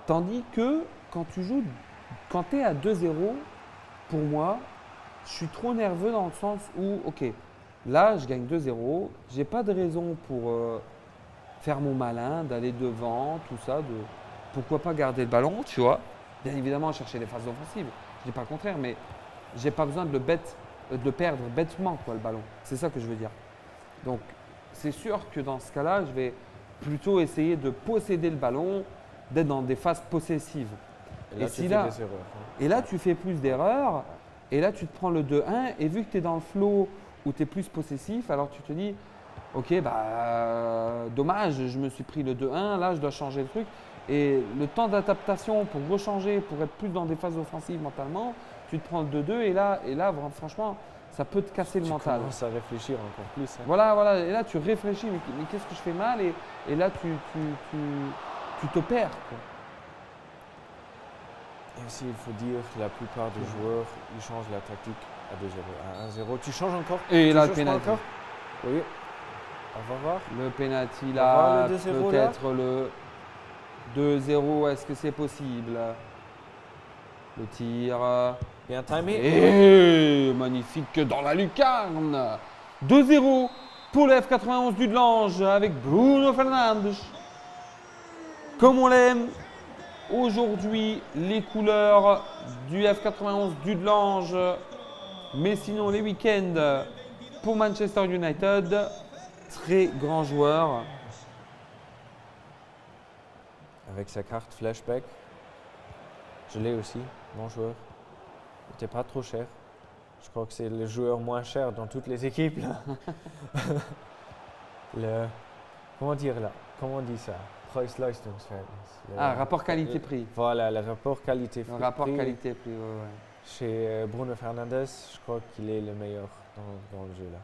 Tandis que quand tu joues, quand tu es à 2-0, pour moi, je suis trop nerveux dans le sens où, ok, là, je gagne 2-0, j'ai pas de raison pour faire mon malin, d'aller devant, tout ça, pourquoi pas garder le ballon, tu vois. Bien évidemment, chercher les phases offensives, je dis pas le contraire, mais j'ai pas besoin de le perdre bêtement, quoi, le ballon. C'est ça que je veux dire. Donc, c'est sûr que dans ce cas-là, je vais plutôt essayer de posséder le ballon, d'être dans des phases possessives. Et là, Et tu si fais là- des erreurs. Hein. Et là, tu fais plus d'erreurs. Et là, tu te prends le 2-1. Et vu que tu es dans le flow où tu es plus possessif, alors tu te dis, ok, dommage, je me suis pris le 2-1. Là, je dois changer le truc. Et le temps d'adaptation pour rechanger, pour être plus dans des phases offensives mentalement, tu te prends le 2-2. Et là, franchement, ça peut te casser le Tu mental. commences à réfléchir encore plus. Hein. Voilà. Et là, tu réfléchis, mais qu'est-ce que je fais mal? Et là, tu te perds, quoi. Et aussi, il faut dire que la plupart des joueurs, ils changent la tactique à 2-0, à 1-0. Tu changes encore? Et Tu là, le changes pas pénalty. encore? Oui. On va voir. Le penalty On va voir là, le 2-0 là. peut-être le 2-0, est-ce que c'est possible? Le tir. Bien timé. Et magnifique dans la lucarne. 2-0 pour le F91 du Delange avec Bruno Fernandes. Comme on l'aime, aujourd'hui, les couleurs du F91 du Delange, mais sinon les week-ends pour Manchester United. Très grand joueur. Avec sa carte flashback. Je l'ai aussi, mon joueur. Il n'était pas trop cher. Je crois que c'est le joueur moins cher dans toutes les équipes. Là. Comment dire là? Comment on dit ça? Preis-Leistungsverhältnis. Rapport qualité-prix. Voilà, le rapport qualité-prix. Le rapport qualité-prix, ouais. Chez Bruno Fernandes, je crois qu'il est le meilleur dans le jeu là.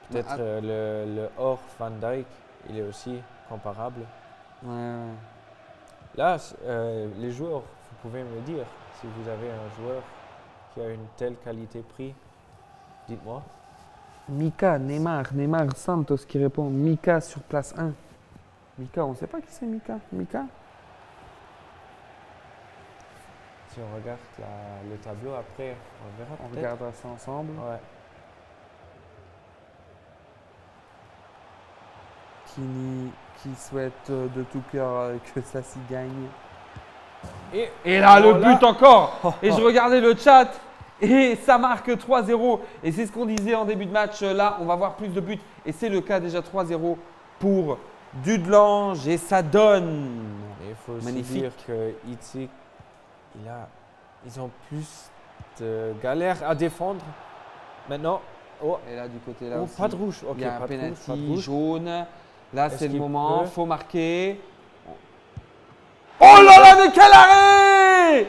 Peut-être le hors Van Dijk, il est aussi comparable. Ouais. Là, les joueurs, vous pouvez me dire si vous avez un joueur qui a une telle qualité-prix, dites-moi. Mika, Neymar Santos qui répond. Mika sur place 1. Mika, on ne sait pas qui c'est Mika. Mika? Si on regarde le tableau après, on verra. On regardera ça ensemble. Ouais. Kini qui souhaite de tout cœur que ça s'y gagne. Et là, le voilà. but encore. Et je regardais le chat. Et ça marque 3-0. Et c'est ce qu'on disait en début de match. Là, on va voir plus de buts. Et c'est le cas déjà 3-0 pour Dudelange. Et ça donne. Il faut aussi Magnifique. dire que Itzig, ils ont plus de galères à défendre. Maintenant, Et là, du côté là oh, aussi, pas de rouge. Ok, il y a un pas de rouge, pas de penalty rouge. jaune. Là, Est-ce c'est le qu'il moment. peut Faut marquer. Oh là là, mais quel arrêt!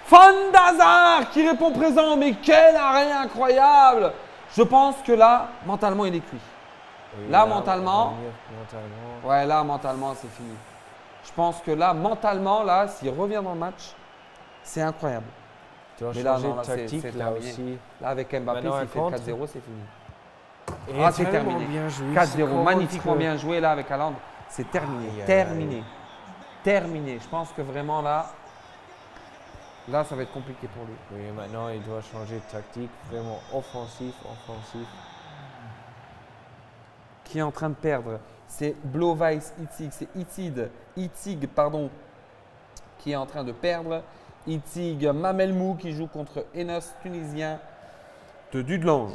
Van d'Azar qui répond présent. Mais quel arrêt incroyable! Je pense que là, mentalement, il est cuit. Et Là, mentalement. mentalement. Ouais, là, mentalement, c'est fini. Je pense que là, mentalement, là, s'il revient dans le match, c'est incroyable. Tu dois Mais là, changer non, de là, c'est tactique là terminé. aussi. Là, avec Mbappé, Maintenant, un s'il fait contre. 4-0, c'est fini. Et Ah, c'est tellement terminé. bien joué, 4-0, c'est magnifiquement que- bien joué là avec Haaland. C'est terminé, Aïe, aïe, terminé, aïe. terminé. Je pense que vraiment là, ça va être compliqué pour lui. Oui, maintenant il doit changer de tactique, vraiment offensif. Qui est en train de perdre, c'est Blauweiss Itzig, c'est Itzig, pardon, qui est en train de perdre. Itzig Mamelmou qui joue contre Enos, tunisien de Dudelange.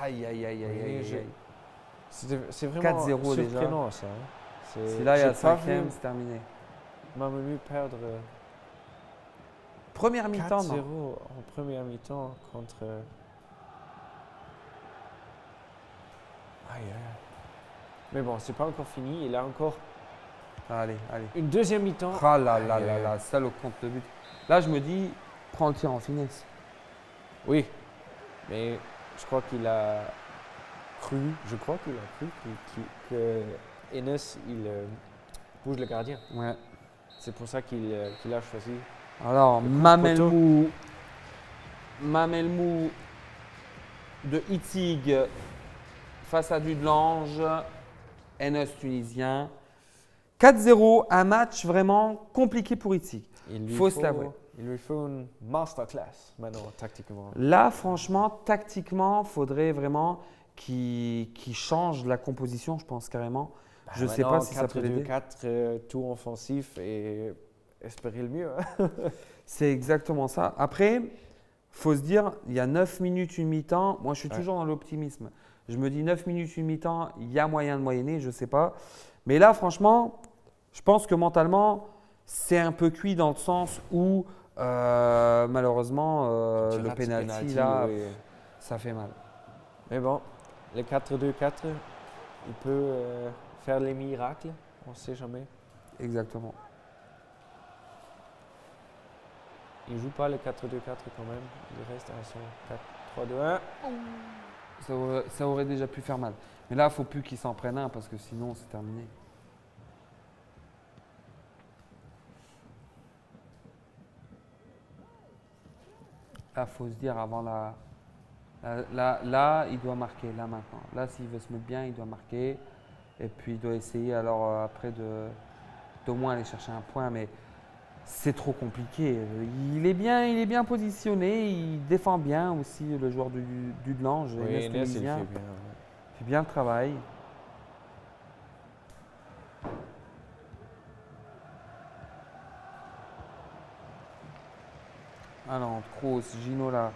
Aïe, aïe, aïe, aïe, Oui, aïe, aïe. C'est vraiment 4-0 déjà. surprenant ça. Si là, il y a j'ai pas vu 5e, c'est terminé. Mamelu perdre Première mi-temps, 4-0 non. en première mi-temps contre. Aïe, aïe. Mais bon, c'est pas encore fini. Il a encore Allez, allez. une deuxième mi-temps. Ah là là Aïe, là aïe. là, ça le compte de but. Là, je me dis, prends le tir en finesse. Oui, mais je crois qu'il a cru. Que Enes il bouge le gardien. Ouais. C'est pour ça qu'il a choisi. Alors, Le coup de Mamelmou de Itzig face à Dudelange, NS tunisien. 4-0, un match vraiment compliqué pour Itzig. Faut se l'avouer. Il lui faut une masterclass maintenant, tactiquement. Là, franchement, tactiquement, il faudrait vraiment qu'il change la composition, je pense carrément. Je ne sais pas si ça peut l'aider. 4 tours offensifs et espérer le mieux. Hein. C'est exactement ça. Après, faut se dire, il y a 9 minutes, une mi-temps. Moi, je suis toujours dans l'optimisme. Je me dis 9 minutes, une mi-temps, il y a moyen de moyenner, je ne sais pas. Mais là, franchement, je pense que mentalement, c'est un peu cuit dans le sens où, malheureusement, le penalty, là, oui. ça fait mal. Mais bon, le 4-2-4, il peut faire les miracles, on ne sait jamais. Exactement. Il ne joue pas le 4-2-4 quand même, il reste à son 4-3-2-1. Ça aurait déjà pu faire mal. Mais là, il ne faut plus qu'il s'en prenne un parce que sinon, c'est terminé. Là, il faut se dire avant là, il doit marquer, là maintenant. Là, s'il veut se mettre bien, il doit marquer. Et puis, il doit essayer alors après d'au moins aller chercher un point. Mais c'est trop compliqué. Il est bien positionné. Il défend bien aussi le joueur du Dudelange. Oui, Enes, il fait bien. Il fait bien le travail. Alors, Kroos, Ginola,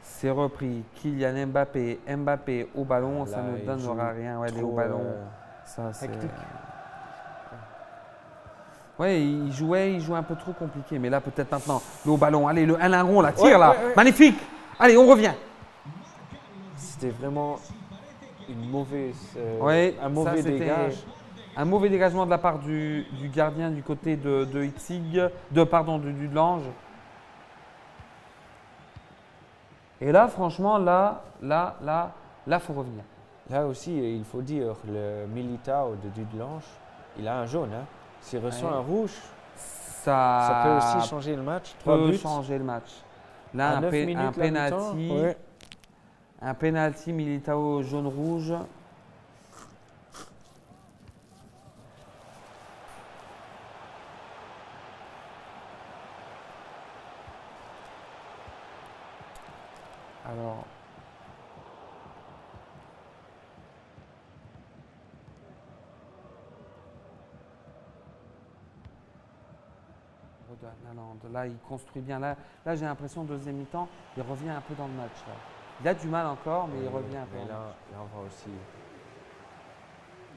c'est repris. Kylian Mbappé au ballon, Là, ça ne il donnera joue rien. Ouais, les trop, hauts ballons, ça c'est. hectique. Ouais, il jouait un peu trop compliqué. Mais là, peut-être maintenant, le haut ballon. Allez, le Alain Ron, là, tire là. Ouais. Magnifique. Allez, on revient. C'était vraiment une mauvaise, Ouais, un mauvais ça, c'était dégage. un mauvais dégagement de la part du gardien du côté de Hitzig, du Lange. Et là, franchement, là, faut revenir. Là aussi, il faut dire, le Militao de Dudelange, il a un jaune. Hein. S'il reçoit Ouais. un rouge, Ça ça peut aussi changer le match. 3 peut buts changer le match. Là, à un 9 minutes la penalty. mi-temps. Ouais. Un penalty Militao jaune-rouge. Alors. Rodon, Haaland. Là, il construit bien. Là j'ai l'impression, deuxième mi-temps, il revient un peu dans le match. Là. Il a du mal encore, mais il revient un peu. Mais dans le là, match. là, on voit aussi,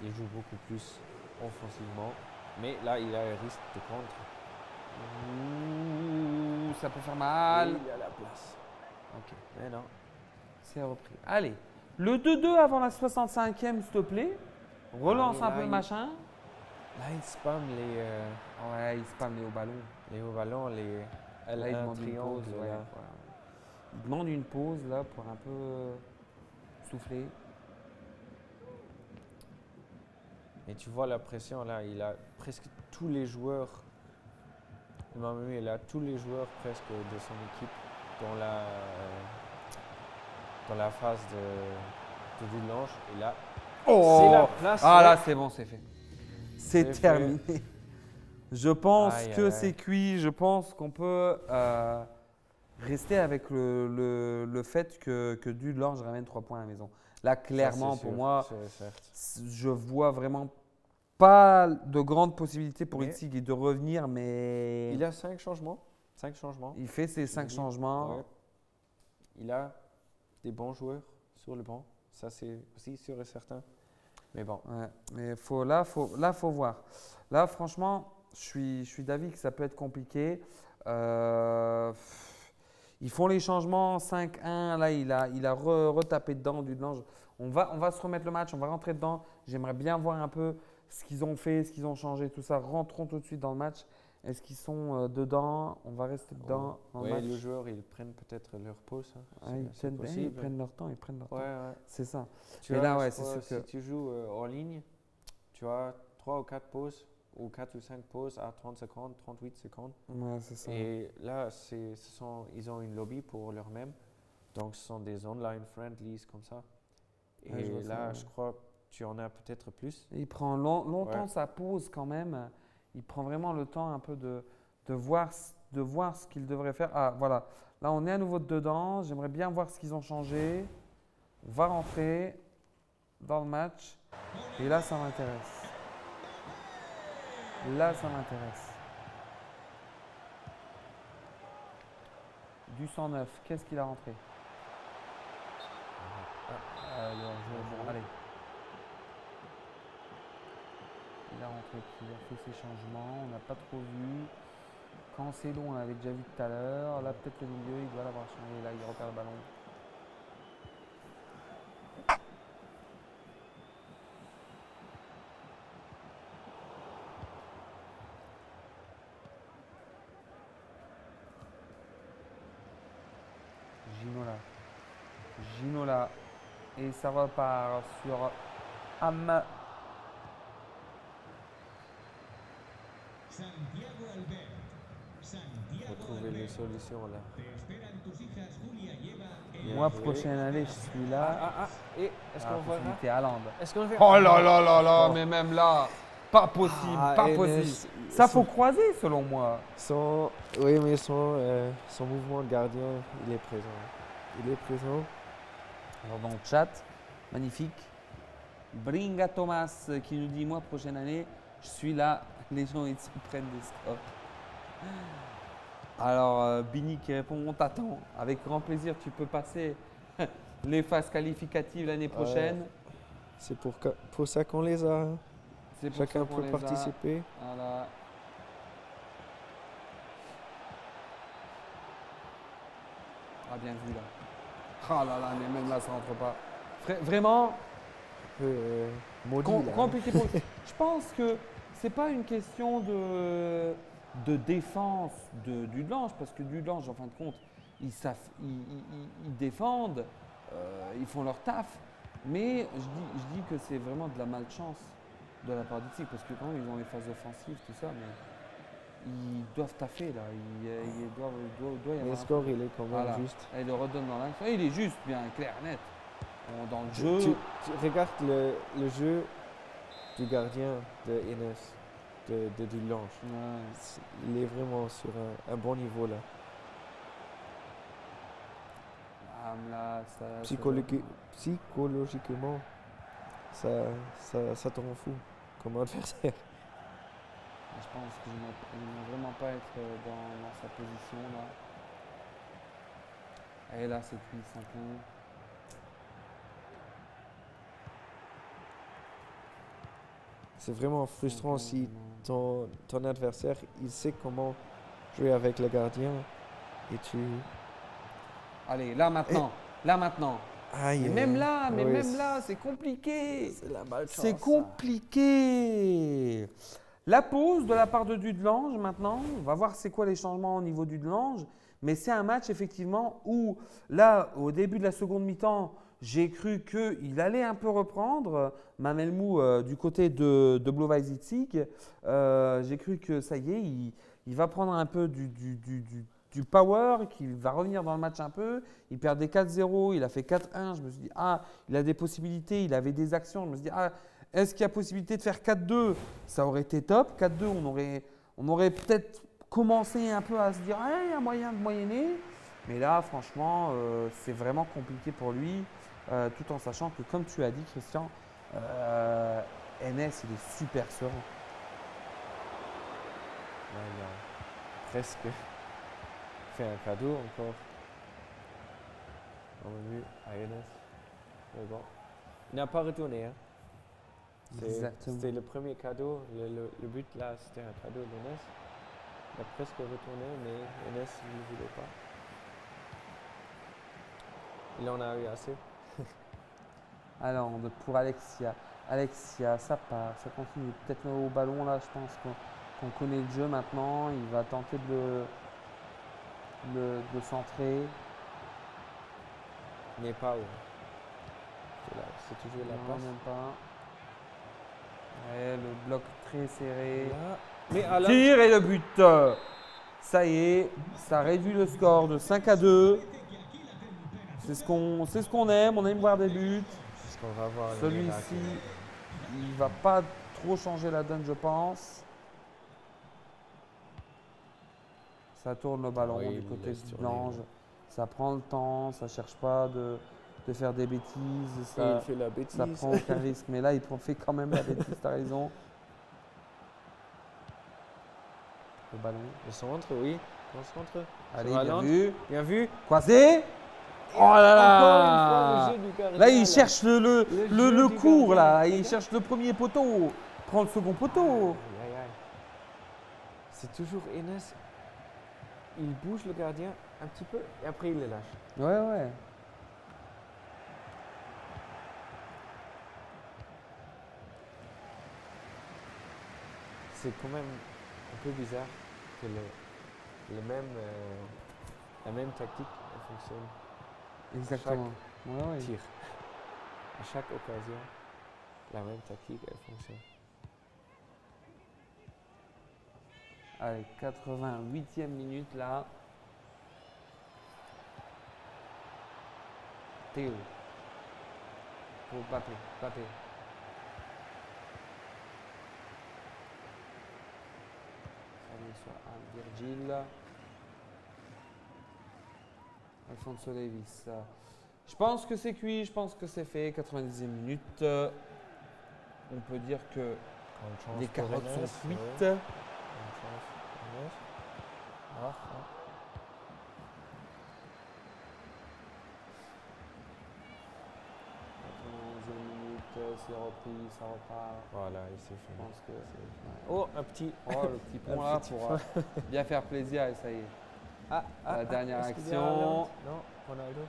il joue beaucoup plus offensivement. Mais là, il a un risque de contre. Ouh, ça peut faire Et mal. il a la place. Ok, Mais non. c'est repris. Allez, le 2-2 avant la 65e, s'il te plaît. Relance Allez, un là, peu le il- machin. Là, il spamme Ouais, il spam les hauts ballons. les hauts ballons, les Là, il L1 demande une triangle. pause. là. Ouais, voilà. Il demande une pause là pour un peu souffler. Et tu vois la pression là, il a presque tous les joueurs. Il a tous les joueurs presque de son équipe dans la phase de Dudelange. Et là, c'est la place. Ah ouais. là, c'est bon, c'est fait. C'est C'est terminé. Je pense Aïe, que aïe, c'est aïe. cuit. Je pense qu'on peut rester avec le fait que Dudelange ramène 3 points à la maison. Là, clairement, Ça, c'est pour sûr, moi, c'est certes. je vois vraiment pas de grandes possibilités pour Mais- Hitzig de revenir, mais Il a 5 changements. 5 changements. il fait ses 5 dit. changements. Ouais. Il a des bons joueurs sur le banc. Ça, c'est aussi sûr et certain. Mais bon. Ouais, mais faut voir. Là, franchement, je suis d'avis que ça peut être compliqué. Ils font les changements 5-1. Là, il a retapé dedans du Dudelange. On va se remettre le match, on va rentrer dedans. J'aimerais bien voir un peu ce qu'ils ont fait, ce qu'ils ont changé, tout ça. Rentrons tout de suite dans le match. Est-ce qu'ils sont dedans? On va rester dedans dans le Ouais, match. les joueurs, ils prennent peut-être leur pause. Hein. Ah, ils C'est possible. prennent leur temps, ils prennent leur temps. Ouais. C'est ça. Tu Mais vois, là, ouais, je c'est crois, sûr que- si tu joues en ligne, tu as 3 ou 4 pauses, ou 4 ou 5 pauses à 30 secondes, 38 secondes. Ouais, c'est ça. Et là, ils ont une lobby pour leur-même. Donc, ce sont des online friendlies comme ça. Et Ouais, je vois ça, là, ouais. je crois que tu en as peut-être plus. Il prend longtemps Ouais. sa pause quand même. Il prend vraiment le temps un peu de voir ce qu'il devrait faire. Ah, voilà. Là, on est à nouveau dedans. J'aimerais bien voir ce qu'ils ont changé. On va rentrer dans le match. Et là, ça m'intéresse. Là, ça m'intéresse. Du 109. Qu'est-ce qu'il a rentré? Alors, allez. Il a rentré qui? Il a fait ses changements. On n'a pas trop vu. Cancelo, on l'avait déjà vu tout à l'heure. Là, peut-être le milieu, il doit l'avoir changé. Là, il repère le ballon. Ginola. Et ça repart sur Am. Faut trouver les solutions là. Bien Mois joué. prochaine année, je suis là. Et est-ce qu'on voit là? Possibilité Haaland. Est-ce qu'on fait? Oh là là là là, Bon. mais même là, pas possible, Ah, pas et possible. mais Ça faut croiser selon moi. Oui, mais son mouvement de gardien, il est présent. Il est présent. Alors dans le chat, magnifique. Bringa Thomas qui nous dit moi prochaine année, je suis là. Les gens ils se prennent des scores. Alors Bini qui répond on t'attend. Avec grand plaisir, tu peux passer les phases qualificatives l'année prochaine. C'est pour ça qu'on les a. Hein. C'est pour Chacun ça qu'on peut les a. participer. Voilà. Ah, bien vu là. Ah là là, mais même là, ça rentre pas. Vraiment Un peu maudit là. compliqué pour lui. Je pense que c'est pas une question de défense du Lange, parce que du Lange, en fin de compte, ils défendent, ils font leur taf. Mais je dis que c'est vraiment de la malchance de la part du TIC, parce que quand même, ils ont les phases offensives, tout ça, mais ils doivent taffer là. Doit y Mais avoir le score, il est quand même voilà. juste. Et il le redonne dans l'axe. Il est juste, bien clair, net. Dans le Tu, jeu. tu regardes le jeu du gardien de Enes, de Dulange. Ouais. Il est vraiment sur un bon niveau là. Ah, là, Psychologiquement, ça te rend fou comme adversaire. je pense qu'il ne vraiment pas être dans sa position là. Et là, c'est pris 5-1. C'est vraiment frustrant 5-1, si vraiment. ton adversaire, il sait comment jouer avec le gardien et tu... Allez, là maintenant. Là maintenant. Aïe, Mais aïe, même aïe. là, mais Oui, même là, c'est compliqué. c'est la malchance. C'est ça. compliqué. La pause de la part de Dudelange maintenant, on va voir c'est quoi les changements au niveau du Dudelange. Mais c'est un match effectivement où là, au début de la seconde mi-temps, j'ai cru qu'il allait un peu reprendre Mamelmou du côté de Blovajicic. J'ai cru que ça y est, il va prendre un peu du power, qu'il va revenir dans le match un peu. Il perdait 4-0, il a fait 4-1. Je me suis dit, ah, il a des possibilités, il avait des actions. Je me suis dit, ah, est-ce qu'il y a possibilité de faire 4-2? Ça aurait été top. 4-2, on aurait peut-être commencé un peu à se dire, ah, il y a moyen de moyenner. Mais là, franchement, c'est vraiment compliqué pour lui, tout en sachant que, comme tu as dit, Christian, NS, il est super serein. Ouais, il a presque fait un cadeau encore. On a vu à Enes. Mais bon, il n'a pas retourné. Hein. Exactement. C'était le premier cadeau. Le but là, c'était un cadeau d'Enes. Il a presque retourné, mais Enes ne voulait pas. Il en a eu assez. Alors, pour Alexia. Alexia, ça part, ça continue. Peut-être au ballon là, je pense qu'on connaît le jeu maintenant. Il va tenter de centrer. Mais pas où. C'est toujours la Non, passe. même pas. Ouais, le bloc très serré. Là. Mais à la... Tire et le but. Ça y est, ça réduit le score de 5-2. C'est ce qu'on aime, on aime voir des buts. Parce qu'on va voir le Celui-ci, miracle. il va pas trop changer la donne, je pense. Ça tourne le ballon Oui, du il côté laisse du tourner, Lange. là. Ça prend le temps, ça cherche pas de faire des bêtises. Et Ça, il fait la bêtise. ça prend aucun risque. Mais là, il fait quand même la bêtise, tu as raison. Le ballon. Le centre, oui. Le centre. Allez, Sur bien Haaland. vu. Bien vu. Croisé. Oh là là. Encore une fois, le jeu du gardien. Là, il cherche le jeu du cours, gardien. là. Il cherche le premier poteau. Prend le second poteau. Aïe, aïe, aïe. C'est toujours Enes. Il bouge le gardien un petit peu et après il le lâche. Ouais, ouais. C'est quand même un peu bizarre que la même tactique elle fonctionne Exactement. Ouais, ouais. tir. À chaque occasion, la même tactique elle fonctionne. Allez, 88e minute là. Théo. Pour Mbappé. Mbappé. Allez, sur un Virgil. Alphonso Davies. Je pense que c'est cuit, je pense que c'est fait. 90e minute. On peut dire que les carottes sont cuites. Ah, 91e minute, c'est repris, ça repart. voilà, il s'est Je fini. pense que c'est. Oh, un petit. Oh, le petit pont là pour bien faire plaisir et ça y est. La dernière est-ce qu'il y a action. Haaland? Non, Ronaldo.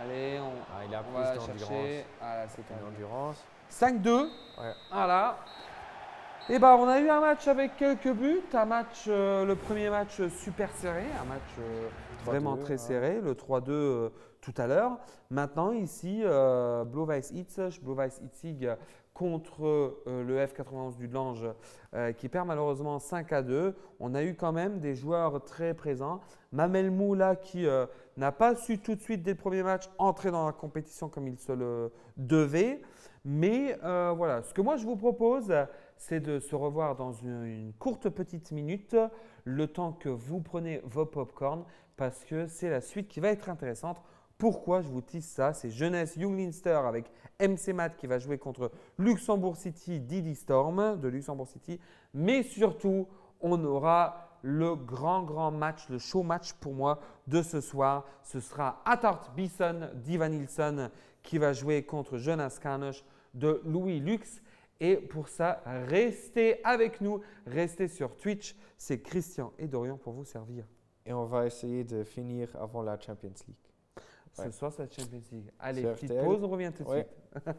Allez, Il a on plus va la d'endurance. chercher. Ah là, c'est Une terminé. endurance. 5-2. Ouais. Voilà. Et bah, on a eu un match avec quelques buts. Un match, le premier match super serré, un match vraiment 3-2, très ouais. serré, le 3-2 tout à l'heure. Maintenant, ici, Blue-Weiß Itzig, Blue-Weiß Itzig contre le F91 du Lange qui perd malheureusement 5-2. On a eu quand même des joueurs très présents. Mamel Moula qui n'a pas su tout de suite dès le premier match entrer dans la compétition comme il se le devait. Mais voilà, ce que moi je vous propose, c'est de se revoir dans une courte petite minute, le temps que vous prenez vos popcorn, parce que c'est la suite qui va être intéressante. Pourquoi je vous tease ça? C'est Jeunesse Young Leinster avec MC Mat qui va jouer contre Luxembourg City Didi Storm de Luxembourg City. Mais surtout, on aura le grand match, le show match pour moi de ce soir. Ce sera Attard Bison d'Ivan Nilsson qui va jouer contre Jonas Karnoch de Louis Lux. Et pour ça, restez avec nous, restez sur Twitch. C'est Christian et Dorian pour vous servir. Et on va essayer de finir avant la Champions League. Ce soir, c'est la Champions League. Allez, Sur petite RTL. pause, on revient tout de Ouais. suite.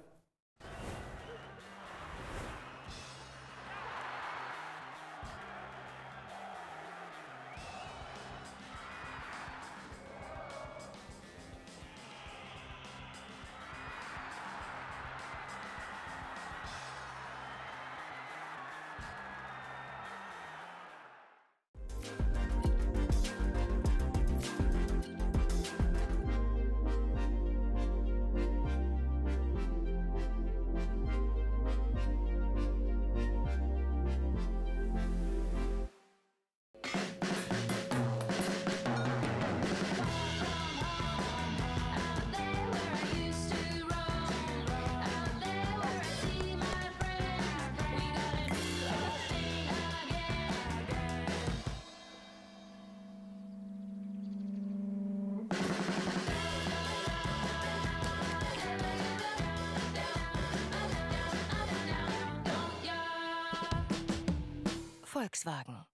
Volkswagen.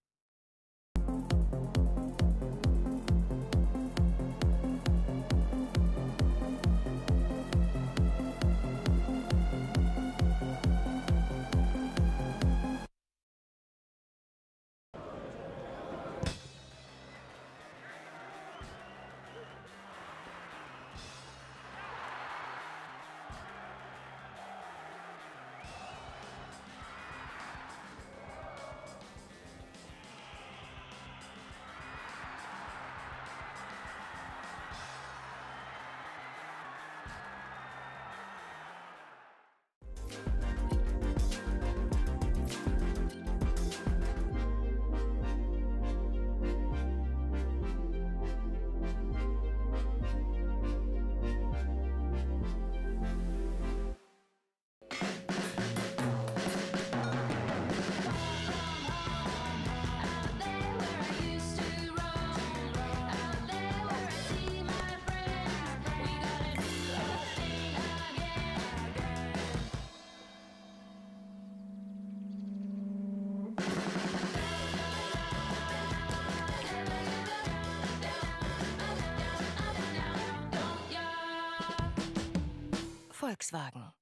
Volkswagen.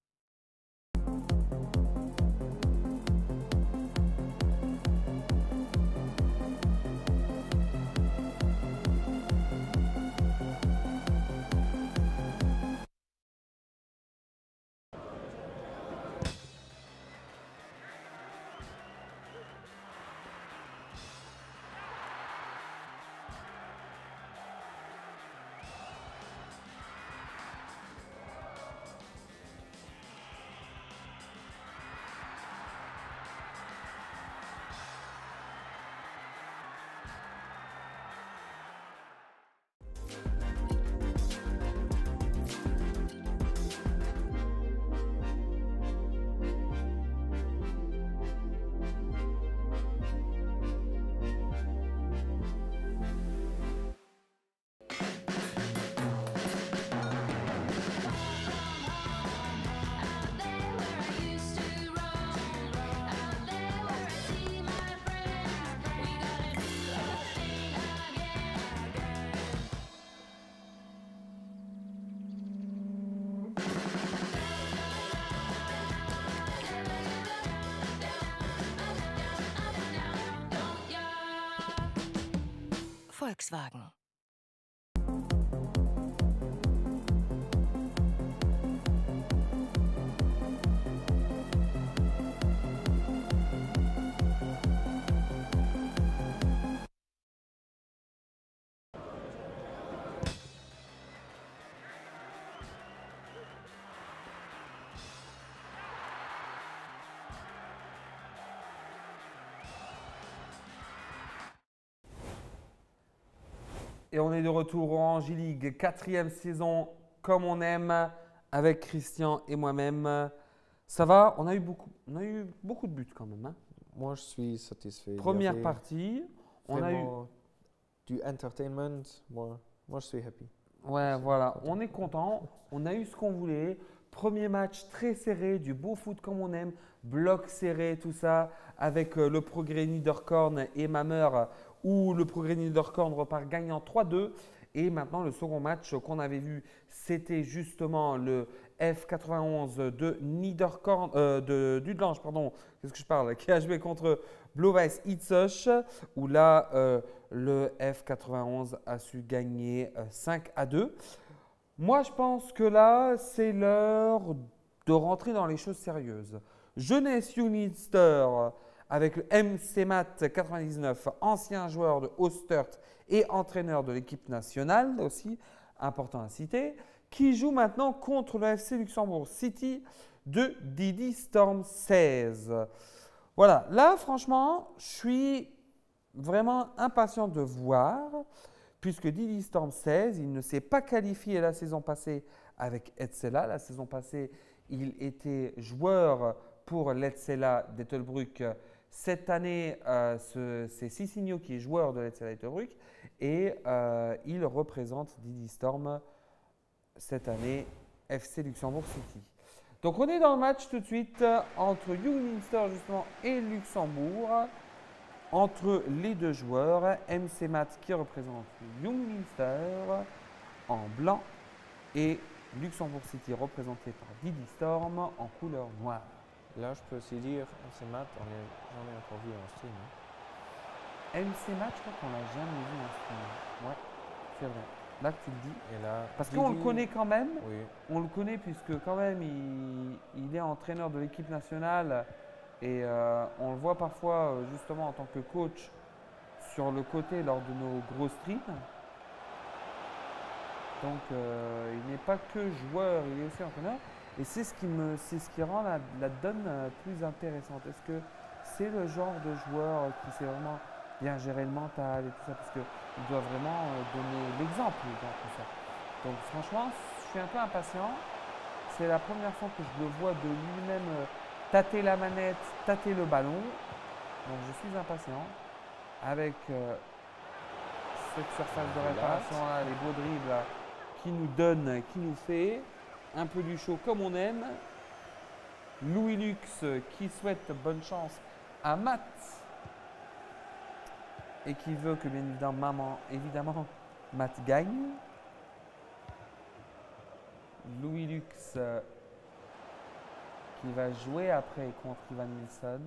Volkswagen. Et on est de retour en J-League, 4e saison, comme on aime, avec Christian et moi-même. Ça va, on a eu beaucoup de buts quand même, hein. Moi, je suis satisfait. Il y Première avait partie, on a eu… vraiment du entertainment. Moi, je suis happy. Ouais, voilà, on est content, on a eu ce qu'on voulait. Premier match très serré, du beau foot comme on aime, bloc serré, tout ça, avec le Progrès Niederkorn et Mammer, où le Progrès Niederkorn repart gagnant 3-2. Et maintenant, le second match qu'on avait vu, c'était justement le F91 de Niederkorn, de Dudelange, pardon, qu'est-ce que je parle, qui a joué contre Blau-Weiß Itzoch, où là, le F91 a su gagner 5-2. Moi, je pense que là, c'est l'heure de rentrer dans les choses sérieuses. Jeunesse Unitster avec le MC Mat 99, ancien joueur de Ostert et entraîneur de l'équipe nationale aussi, important à citer, qui joue maintenant contre le FC Luxembourg City de Didi Storm 16. Voilà, là, franchement, je suis vraiment impatient de voir. Puisque Didi Storm 16, il ne s'est pas qualifié la saison passée avec Etzella. La saison passée, il était joueur pour l'Etzella d'Ettelbruck. Cette année, c'est Cicinho qui est joueur de l'Etzella d'Ettelbruck et il représente Didi Storm cette année FC Luxembourg City. Donc on est dans le match tout de suite entre Young Minster justement et Luxembourg. Entre les deux joueurs, MC Mat qui représente Young Minster en blanc et Luxembourg City représenté par Didi Storm en couleur noire. Là, je peux aussi dire, MC Mat, j'en ai encore vu en stream. Hein. MC Mat, je crois qu'on l'a jamais vu en stream. Ouais, c'est vrai. Là que tu le dis. Et là, Parce Didi, qu'on le connaît quand même. Oui, On le connaît puisque quand même il est entraîneur de l'équipe nationale. Et on le voit parfois justement en tant que coach sur le côté lors de nos gros streams. Donc il n'est pas que joueur, il est aussi entraîneur. Et c'est ce qui rend la donne plus intéressante. Est-ce que c'est le genre de joueur qui sait vraiment bien gérer le mental et tout ça, parce qu'il doit vraiment donner l'exemple dans tout ça. Donc franchement, je suis un peu impatient. C'est la première fois que je le vois de lui-même tâter la manette, tâter le ballon. Donc je suis impatient avec cette surface de réparation là, les beaux dribbles là, qui nous donne, qui nous fait un peu du show comme on aime. Louis Lux qui souhaite bonne chance à Matt et qui veut que bien évidemment Matt gagne. Louis Lux qui va jouer après contre Ivan Nilsson.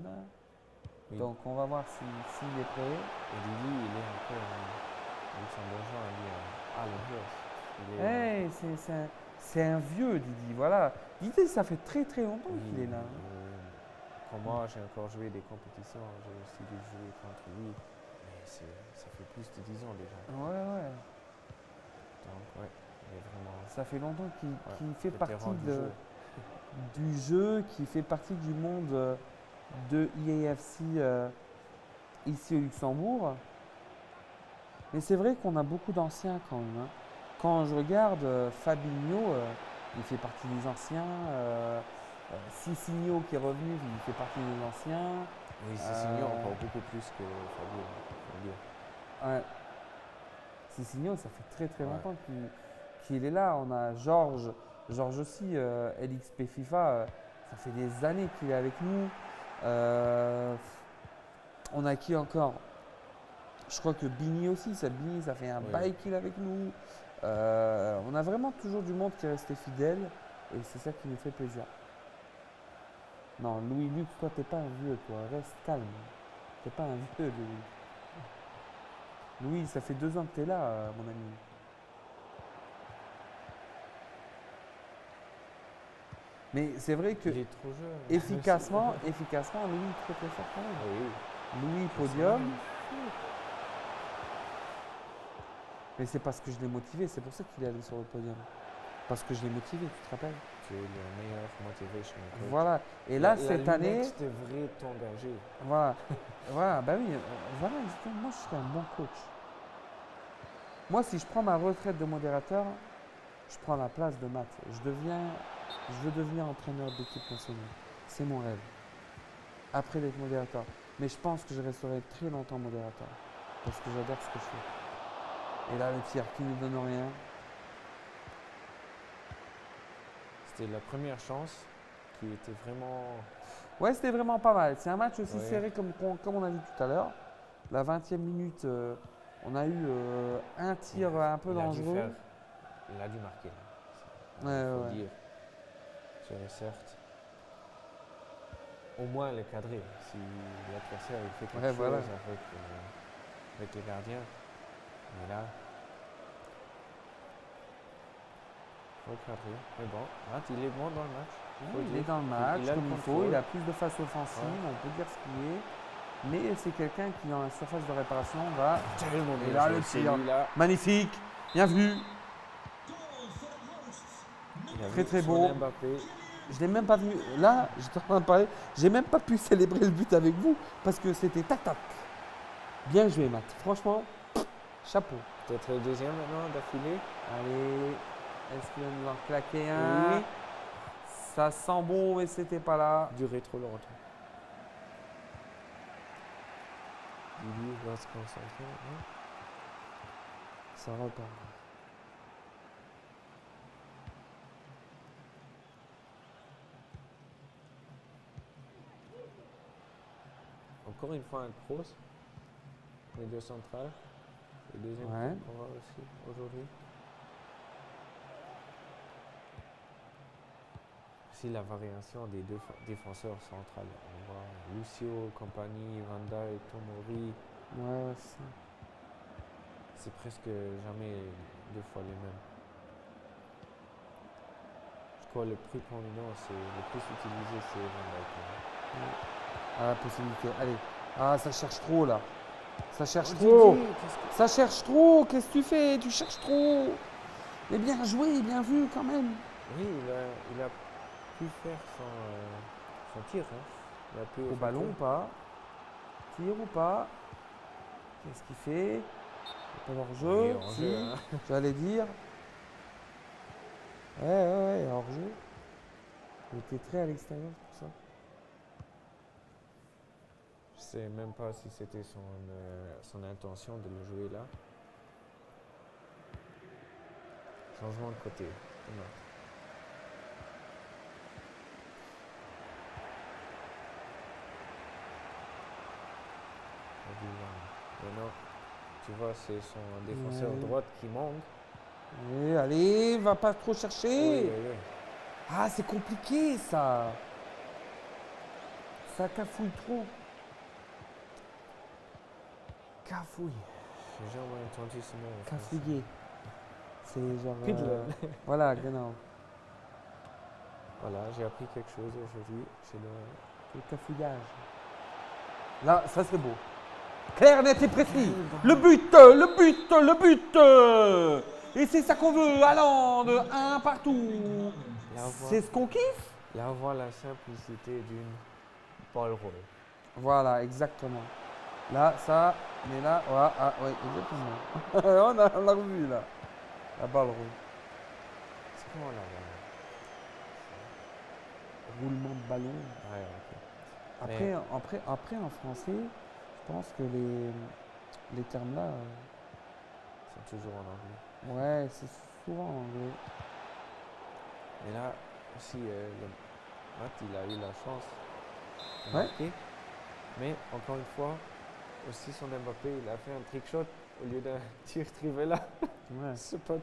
Oui. Donc on va voir s'il est prêt. Et Didi, il est un peu luxembourgeois, il est à l'Anvers. C'est un vieux Didi, voilà. Didi, ça fait très très longtemps qu'il est là. Pour moi, j'ai encore joué des compétitions, j'ai aussi dû jouer contre lui, mais ça fait plus de 10 ans déjà. Ouais. Donc ouais, il est vraiment… Ça fait longtemps qu'il fait vétéran partie du du jeu, qui fait partie du monde de EAFC ici au Luxembourg. Mais c'est vrai qu'on a beaucoup d'anciens quand même, hein. Quand je regarde Fabinho, il fait partie des anciens. Cicinho qui est revenu, il fait partie des anciens. Oui, Cicinho encore beaucoup plus que Fabio, faut dire. Ouais. Cicinho, ça fait très très longtemps qu'il est là. On a Georges aussi, LXP FIFA, ça fait des années qu'il est avec nous. On a qui encore? Je crois que Bini aussi, Bini, ça fait un bail qu'il est avec nous. On a vraiment toujours du monde qui est resté fidèle et c'est ça qui nous fait plaisir. Non, Louis Lux, toi, t'es pas un vieux, toi. Reste calme. T'es pas un vieux, Louis. Louis, ça fait 2 ans que tu es là, mon ami. Mais c'est vrai que Il est trop jeune. efficacement, Louis est très très fort quand même. Oui. Louis, podium. Mais c'est parce que je l'ai motivé, c'est pour ça qu'il est allé sur le podium. Parce que je l'ai motivé, tu te rappelles? Tu es le meilleur motivation coach. Voilà. Et là, cette année. Tu devrais t'engager. Voilà. Voilà, bah oui, voilà, exactement. Moi, je serais un bon coach. Moi, si je prends ma retraite de modérateur, je prends la place de Matt. Je veux devenir entraîneur d'équipe nationale. C'est mon rêve. Après d'être modérateur. Mais je pense que je resterai très longtemps modérateur. Parce que j'adore ce que je fais. Et là, le tir qui ne donne rien. C'était la première chance qui était vraiment. Ouais, c'était vraiment pas mal. C'est un match aussi Ouais. serré comme on a vu tout à l'heure. La 20e minute, on a eu un tir un peu dangereux. Il a dû marquer. Il Ouais, faut ouais. dire. Sûr et certes. Au moins le cadrer. Si l'adversaire il fait quelque Ouais, chose voilà. avec les gardiens. Mais là. Faut le cadrer. Mais bon, Matt, il est bon dans le match. Faut Il dire. est dans le match Il a le comme il faut. contrôle. Il a plus de face offensive, Ouais. on peut dire ce qu'il est. Mais c'est quelqu'un qui, dans la surface de réparation, va. Tellement Et bien là, joué, le tir. celui-là. Magnifique. Bien vu. Il a Très, vu très son beau. Mbappé. Je l'ai même pas vu. Là, j'étais en train de parler. J'ai même pas pu célébrer le but avec vous parce que c'était tac-tac. Bien joué, Matt. Franchement, chapeau. Peut-être le deuxième maintenant d'affilée. Allez, est-ce qu'il va nous en claquer un? Oui. Ça sent bon, mais c'était pas là. Durer trop longtemps. Lily va se concentrer. Hein. Ça repart. Encore une fois un cross. Les deux centrales. Le deuxième Ouais. qu'on voit aussi aujourd'hui. Aussi la variation des deux défenseurs centrales. On voit Lucio, Compagnie, Vanda et Tomori. Ouais, c'est ça. C'est presque jamais deux fois les mêmes. Je crois que le plus prominent, c'est le plus utilisé, c'est Vanda. Ah, la possibilité. Allez. Ah, ça cherche trop là. Ça cherche Oh, trop. Didi, qu'est-ce que- Ça cherche trop. Qu'est-ce que tu fais? Tu cherches trop. Mais bien joué, bien vu quand même. Oui, il a pu faire son tir. Hein. Il a pu Au ballon ou pas? Tire ou pas? Qu'est-ce qu'il fait? Pas hors-jeu. Oui, Si, hors-jeu, hein. j'allais dire. Ouais, hors-jeu. Il était très à l'extérieur pour ça. Je sais même pas si c'était son intention de le jouer là. Changement de côté. Non. Maintenant, tu vois, c'est son défenseur Ouais. droite qui manque. Allez, va pas trop chercher. Oui. Ah, c'est compliqué ça. Ça cafouille trop. Cafouille. J'ai jamais entendu ce mot. en français. Cafouiller. C'est genre. Piddle. Voilà, genau. Voilà, j'ai appris quelque chose aujourd'hui. C'est Le cafouillage. Là, ça c'est beau. Clair, net et précis. Le but. Et c'est ça qu'on veut. Allons, un partout. Là, on voit- C'est ce qu'on kiffe. Là, on voit la simplicité d'une balle roll. Voilà, exactement. Là, ça, mais là, ouais, ah, ouais, exactement. on a revu là. La balle roule. C'est comment là Roulement de ballon. Ouais, ok. Après, en français, je pense que les termes là, C'est toujours en anglais. ouais, c'est souvent en anglais. Et là, aussi, Matt, il a eu la chance de Ouais. marquer. Mais encore une fois, aussi son Mbappé, il a fait un trick shot au lieu d'un tir trivela. Ouais. Je sais pas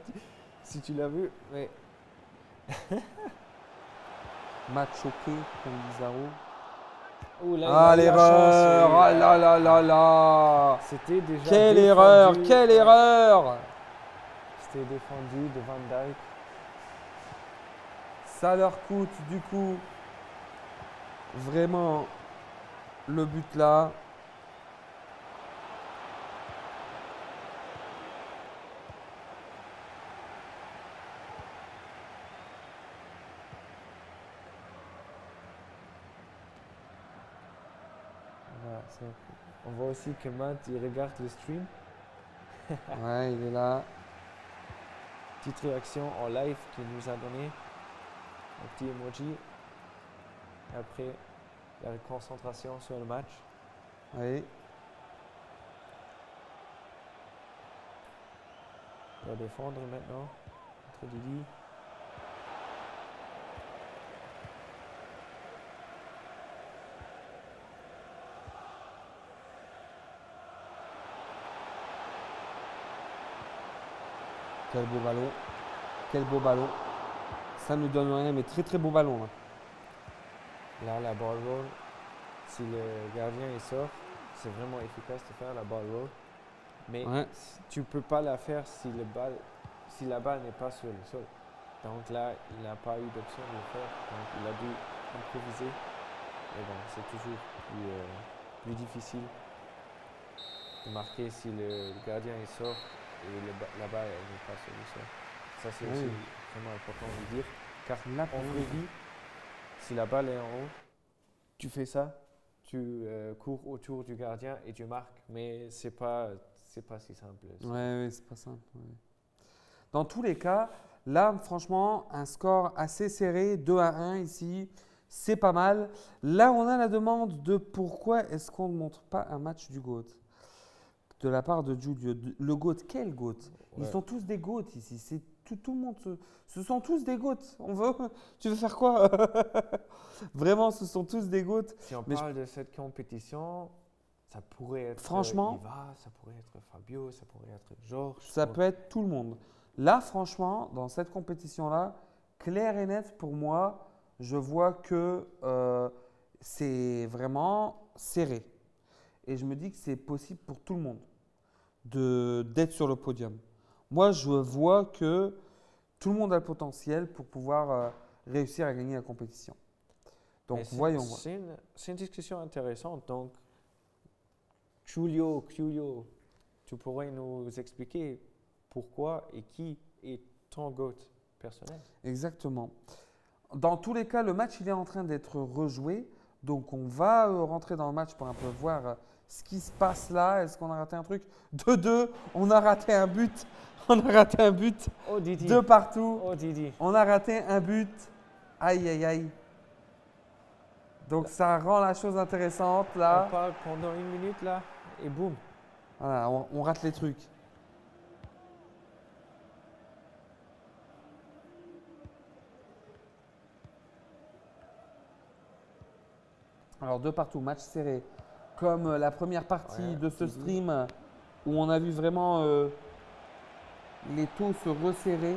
si tu l'as vu, mais Match choqué, comme dit Zaro. Ouh, là, il Ah, a eu la l'erreur! chance, Ah oui. là là là là! C'était déjà Quelle défendu. erreur! Quelle Ouais. erreur! C'était défendu de Van Dijk. Ça leur coûte du coup vraiment le but là. Voilà, on voit aussi que Matt, il regarde le stream. Ouais, il est là. Petite réaction en live qu'il nous a donné. Un petit emoji. Après, la concentration sur le match. Oui. Il va défendre maintenant. Entre Didi. Quel beau ballon. Quel beau ballon. Ça nous donne rien, mais très très beau ballon là. Là, la ball roll. Si le gardien il sort, c'est vraiment efficace de faire la ball roll. Mais Ouais. tu ne peux pas la faire si la balle n'est pas sur le sol. Donc là, il n'a pas eu d'option de le faire. Donc il a dû improviser. Et bon, c'est toujours plus difficile de marquer si le gardien il sort et la balle elle n'est pas sur le sol. Ça, c'est aussi Oui. vraiment important de le dire. Car Là, en vraie vie, si la balle est en haut, tu fais ça, tu cours autour du gardien et tu marques. Mais c'est pas si simple. Ouais, c'est pas simple. Ouais. Dans tous les cas, là, franchement, un score assez serré, 2-1 ici, c'est pas mal. Là, on a la demande de pourquoi est-ce qu'on ne montre pas un match du GOAT de la part de Giulio. Le GOAT, quel GOAT? Ils Ouais. sont tous des GOAT ici. C'est tout le monde. Ce sont tous des GOAT. Tu veux faire quoi? Vraiment, ce sont tous des GOAT. Si on Mais parle de cette compétition, ça pourrait être Franchement, Iva, ça pourrait être Fabio, ça pourrait être Georges. ça peut être tout le monde. Là, franchement, dans cette compétition-là, clair et net pour moi, je vois que c'est vraiment serré. Et je me dis que c'est possible pour tout le monde d'être sur le podium. Moi, je vois que tout le monde a le potentiel pour pouvoir réussir à gagner la compétition. Donc, Mais voyons voir. c'est une discussion intéressante. Donc, Giulio, tu pourrais nous expliquer pourquoi et qui est ton GOAT personnel? Exactement. Dans tous les cas, le match il est en train d'être rejoué. Donc, on va rentrer dans le match pour un peu voir ce qui se passe là. Est-ce qu'on a raté un truc? 2-2, on a raté un but. On a raté un but. Oh Didi. De partout. Oh Didi. On a raté un but. Aïe, aïe, aïe. Donc, ça rend la chose intéressante On là. parle pendant une minute là et boum. Voilà, on rate les trucs. Alors, de partout, match serré. Comme la première partie Ouais, de ce Didi. stream où on a vu vraiment les taux se resserrer.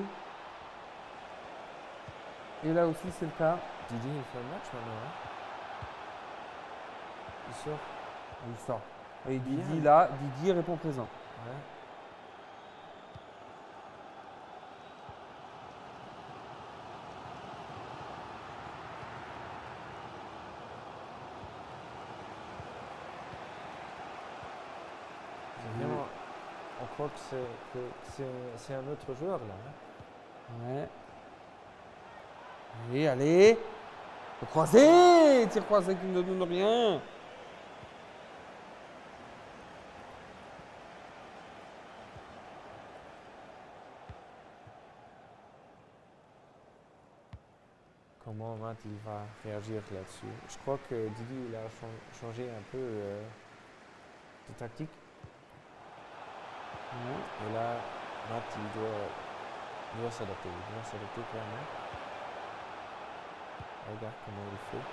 Et là aussi, c'est le cas. Didi, il fait un match maintenant. Hein? Il sort. Il sort. Et Bien. Didi, là, Didi répond présent. Ouais. C'est vraiment. On croit que c'est un autre joueur là. Hein? Ouais. Allez, allez. Le croisé. Tir croisé qui ne donne rien. Comment Matt il va réagir là-dessus? Je crois que Didi il a changé un peu de tactique. Ouais. Et là, Matt il doit s'adapter. Il doit s'adapter clairement. Regarde comment il fait.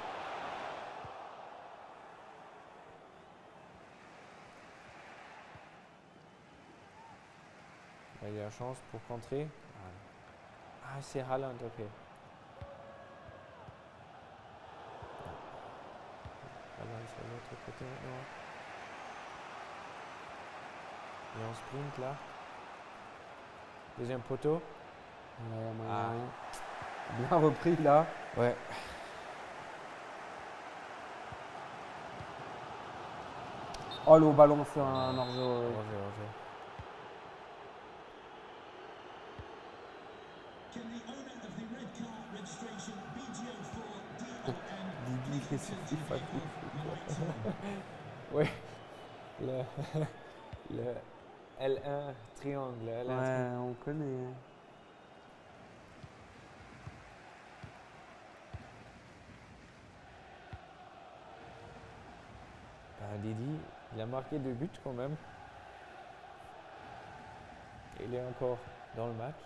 Là, il y a chance pour contrer. Ah, c'est Haaland, ok. Haaland sur l'autre côté maintenant. Et on sprint là. Deuxième poteau. Ouais, moyen. Bien repris là. Ouais. Oh, le ballon sur un hors-jeu. Hors-jeu. Didi est sur FIFA. Oui. Le L1 triangle. L1 Ouais, on connaît. Didi, il a marqué 2 buts quand même. Il est encore dans le match.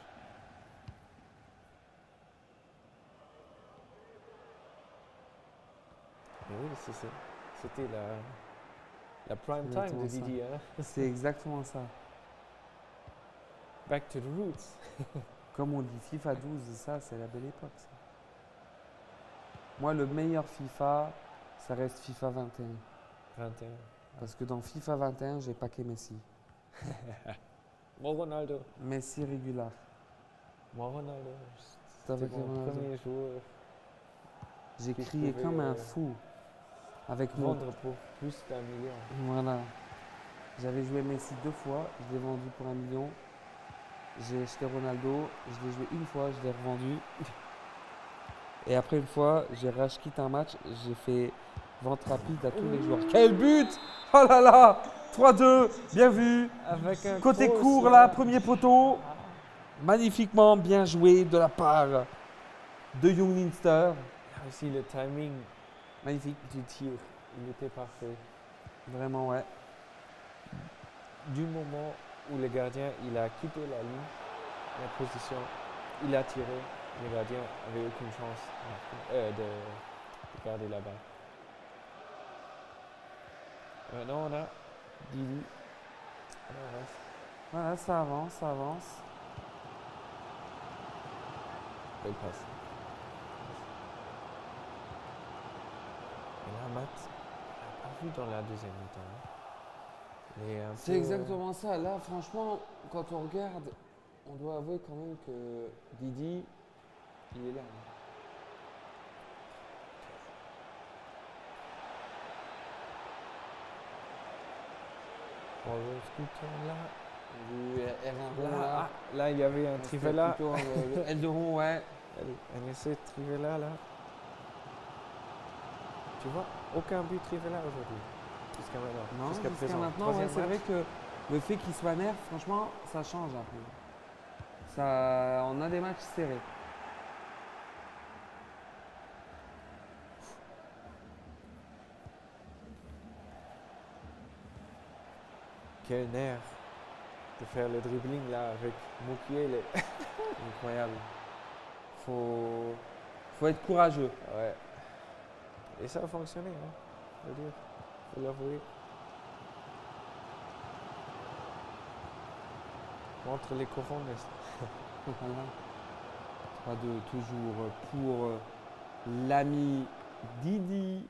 Et oui, c'était la prime time de Exactement Didi. Hein? C'est exactement ça. Back to the roots. Comme on dit FIFA 12, ça, c'est la belle époque. Ça. Moi, le meilleur FIFA, ça reste FIFA 21. 21. Parce que dans FIFA 21, j'ai pas que Messi. Moi, Ronaldo. Messi régulier. Moi, Ronaldo. T'avais C'était mon Ronaldo. premier joueur. J'ai que je crié pouvais, comme un fou. Avec mon. Vendre pour plus d'1 million. Voilà. J'avais joué Messi 2 fois, je l'ai vendu pour 1 million. J'ai acheté Ronaldo, je l'ai joué une fois, je l'ai revendu. Et après une fois, j'ai racheté un match, j'ai fait vente rapide à tous les joueurs. Quel but! Oh là là! 3-2, bien vu! Avec un Côté cross, court là, premier poteau. Magnifiquement bien joué de la part de Young Linster. Ah, aussi le timing Magnifique. du tir, il était parfait. Vraiment, ouais. Du moment où le gardien il a quitté la ligne, la position, il a tiré, le gardien n'avait aucune chance de garder la balle. Maintenant on a Didi. Alors, Voilà, ça avance, ça avance. belle passe. Et là, Matt, on n'a pas vu dans la deuxième mi-temps. Hein. Il est un C'est peu, exactement ça. Là, franchement, quand on regarde, on doit avouer quand même que Didi, il est là. Bon, le scooter là. Du R1 Là, là, il y avait un Trivela. Plutôt le L de rond, ouais. Un essai de Trivela là. Tu vois, aucun but Trivela aujourd'hui. Jusqu'à maintenant. Non, Jusqu'à jusqu'à présent. maintenant, ouais, Troisième c'est match. vrai que le fait qu'il soit nerf, franchement, ça change un peu. Ça, on a des matchs serrés. Quel nerf de faire le dribbling là avec Mukiele. Incroyable. Faut être courageux. Ouais. Et ça a fonctionné, hein. Faut dire. Faut l'avouer. Entre les couronnes. Voilà. 3-2 toujours pour l'ami Didi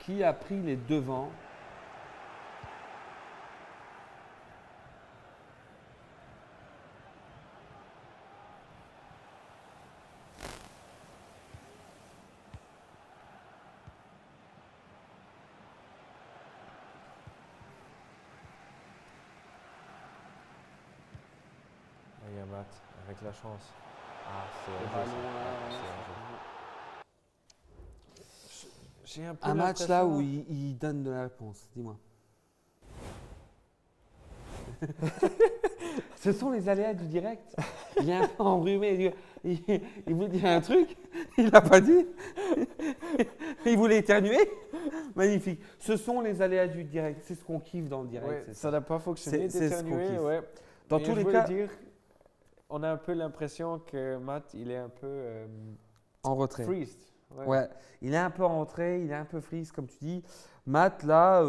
qui a pris les devants. Il y a Matt avec la chance. Ah, c'est Le un jeu, ballon, ça. là, C'est un jeu. J'ai un peu Un match là l'impression- où il donne de la réponse, dis-moi. Ce sont les aléas du direct. Il est un peu enrhumé. Il voulait dire un truc, il l'a pas dit. Il voulait éternuer. Magnifique. Ce sont les aléas du direct. C'est ce qu'on kiffe dans le direct. Ouais, c'est ça n'a pas fonctionné C'est ce qu'on d'éternuer, kiffe. ouais. Dans Mais tous je les voulais cas, dire, on a un peu l'impression que Matt, il est un peu en retrait. freezed. Ouais, il est un peu rentré, il est un peu freeze, comme tu dis. Matt, là,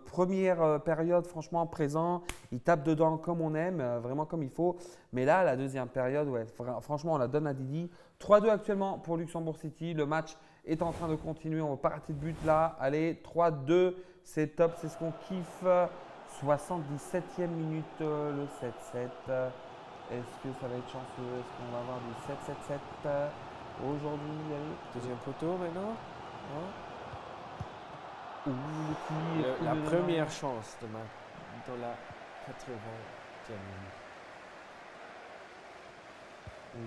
première période, franchement, présent, il tape dedans comme on aime, vraiment comme il faut. Mais là, la deuxième période, ouais, franchement, on la donne à Didi. 3-2 actuellement pour Luxembourg City. Le match est en train de continuer. On ne va pas rater de but là. Allez, 3-2, c'est top, c'est ce qu'on kiffe. 77e minute, le 7-7. Est-ce que ça va être chanceux? Est-ce qu'on va avoir du 7-7-7 aujourd'hui? Deuxième poteau maintenant. Non? Ouh, le tir, La coup de première main. chance de dans la 80e minute.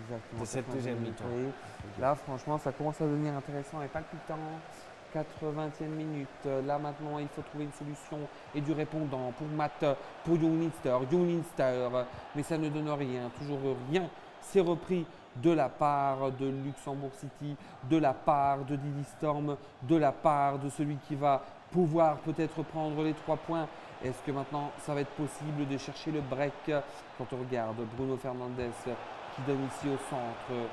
Exactement. De cette deuxième mi-temps. Oui. Là, franchement, ça commence à devenir intéressant et palpitant. 80e minute. Là, maintenant, il faut trouver une solution et du répondant pour Matt, pour Youngminster. Mais ça ne donne rien, toujours rien. C'est repris de la part de Luxembourg City, de la part de Didi Storm, de la part de celui qui va pouvoir peut-être prendre les 3 points. Est-ce que maintenant, ça va être possible de chercher le break quand on regarde Bruno Fernandes qui donne ici au centre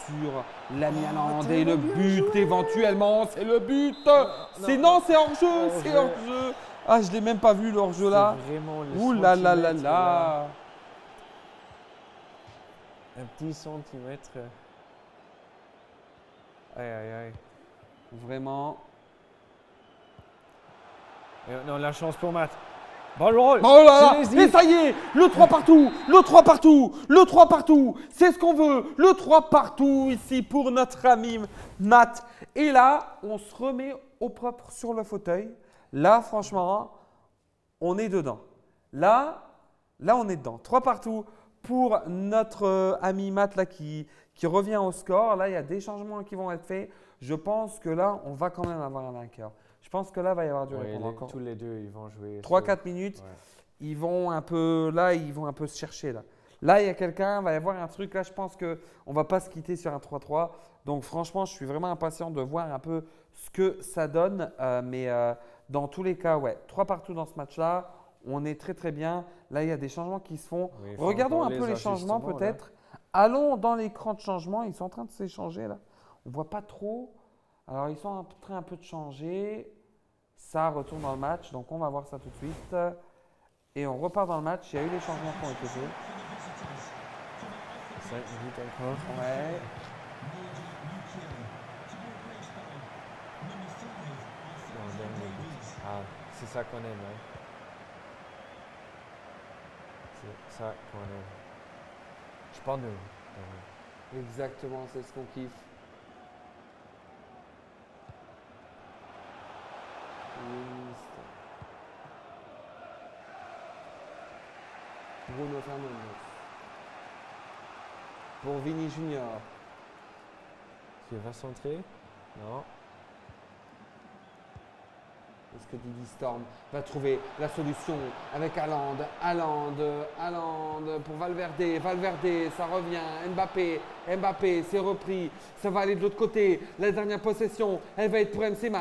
sur l'ami Haaland et le but éventuellement, c'est le but. C'est hors-jeu, c'est hors-jeu. Ah, je l'ai même pas vu le hors-jeu là. C'est vraiment le Ouh là là là centimètre, là. Un petit centimètre. Aïe aïe aïe. Vraiment. Et non, la chance pour Matt. Ball roll. Oh là là, Silésie. mais ça y est, le 3 partout, le 3 partout, le 3 partout, c'est ce qu'on veut, le 3 partout ici pour notre ami Matt. Et là, on se remet au propre sur le fauteuil. Là, franchement, on est dedans. Là, on est dedans. 3 partout pour notre ami Matt là, qui revient au score. Là, il y a des changements qui vont être faits. Je pense que là, on va quand même avoir un vainqueur. Je pense que là, il va y avoir du répondant encore. Tous les deux, ils vont jouer. 3-4 minutes, Ouais. ils vont un peu se chercher là. Là, il y a quelqu'un, il va y avoir un truc. Là, je pense qu'on ne va pas se quitter sur un 3-3. Donc, franchement, je suis vraiment impatient de voir un peu ce que ça donne. Mais dans tous les cas, ouais, 3 partout dans ce match-là. On est très, très bien. Là, il y a des changements qui se font. Oui, il faut Regardons encore un peu les changements ajustements, là. peut-être. Allons dans l'écran de changement. Ils sont en train de s'échanger là. On ne voit pas trop. Alors, ils sont en train un peu de changer. Ça retourne dans le match. Donc, on va voir ça tout de suite. Et on repart dans le match. Il y a eu les changements qui ont été faits. 5 minutes encore. Ouais. Non, dernier but. Ah, c'est ça qu'on aime. Hein. C'est ça qu'on aime. Je parle de nous. Exactement, c'est ce qu'on kiffe. Bruno Fernandes. Pour Vini Junior. Tu vas centrer? Non. Est-ce que Didi Storm va trouver la solution avec Haaland pour Valverde, ça revient, Mbappé, c'est repris, ça va aller de l'autre côté, la dernière possession, elle va être pour MC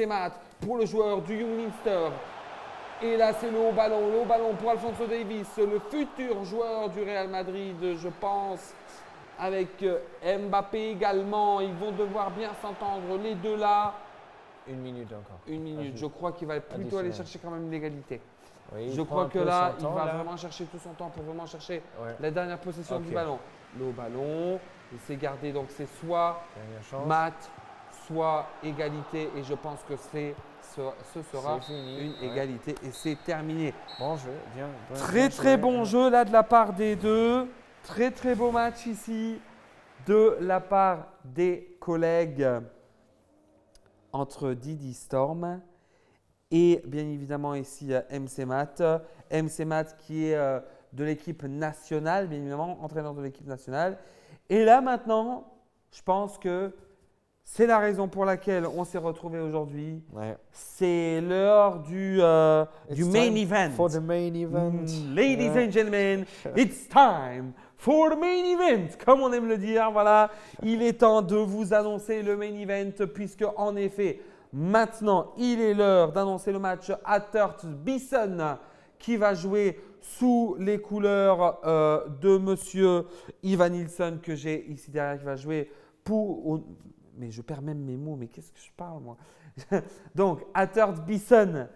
Matt, pour le joueur du Youngminster. Et là, c'est le haut ballon pour Alphonso Davies, le futur joueur du Real Madrid, je pense, avec Mbappé également, ils vont devoir bien s'entendre, les deux là. 1 minute encore. 1 minute, je crois qu'il va plutôt aller chercher quand même l'égalité. Oui, Je il prend crois un que peu là, son il temps, va là. vraiment chercher tout son temps pour vraiment chercher Ouais. la dernière possession du Ok. ballon. Le haut ballon, il s'est gardé, donc c'est soit Dernière chance. mat, soit égalité. Et je pense que ce sera C'est fini, une ouais. égalité et c'est terminé. Bon jeu, bien. Très très bon jeu là de la part des deux. Très très beau match ici de la part des collègues entre Didi Storm et bien évidemment ici MC Matt. MC Matt qui est de l'équipe nationale, bien évidemment, entraîneur de l'équipe nationale. Et là maintenant, je pense que c'est la raison pour laquelle on s'est retrouvés aujourd'hui. Ouais. C'est l'heure du main event. For the main event. Ladies and gentlemen, it's time for the main event, comme on aime le dire. Voilà, il est temps de vous annoncer le main event puisque en effet, maintenant, il est l'heure d'annoncer le match Attert Bison qui va jouer sous les couleurs de Monsieur Ivan Nilsson que j'ai ici derrière qui va jouer pour… Mais je perds même mes mots, mais qu'est-ce que je parle moi? Donc, Attert Bison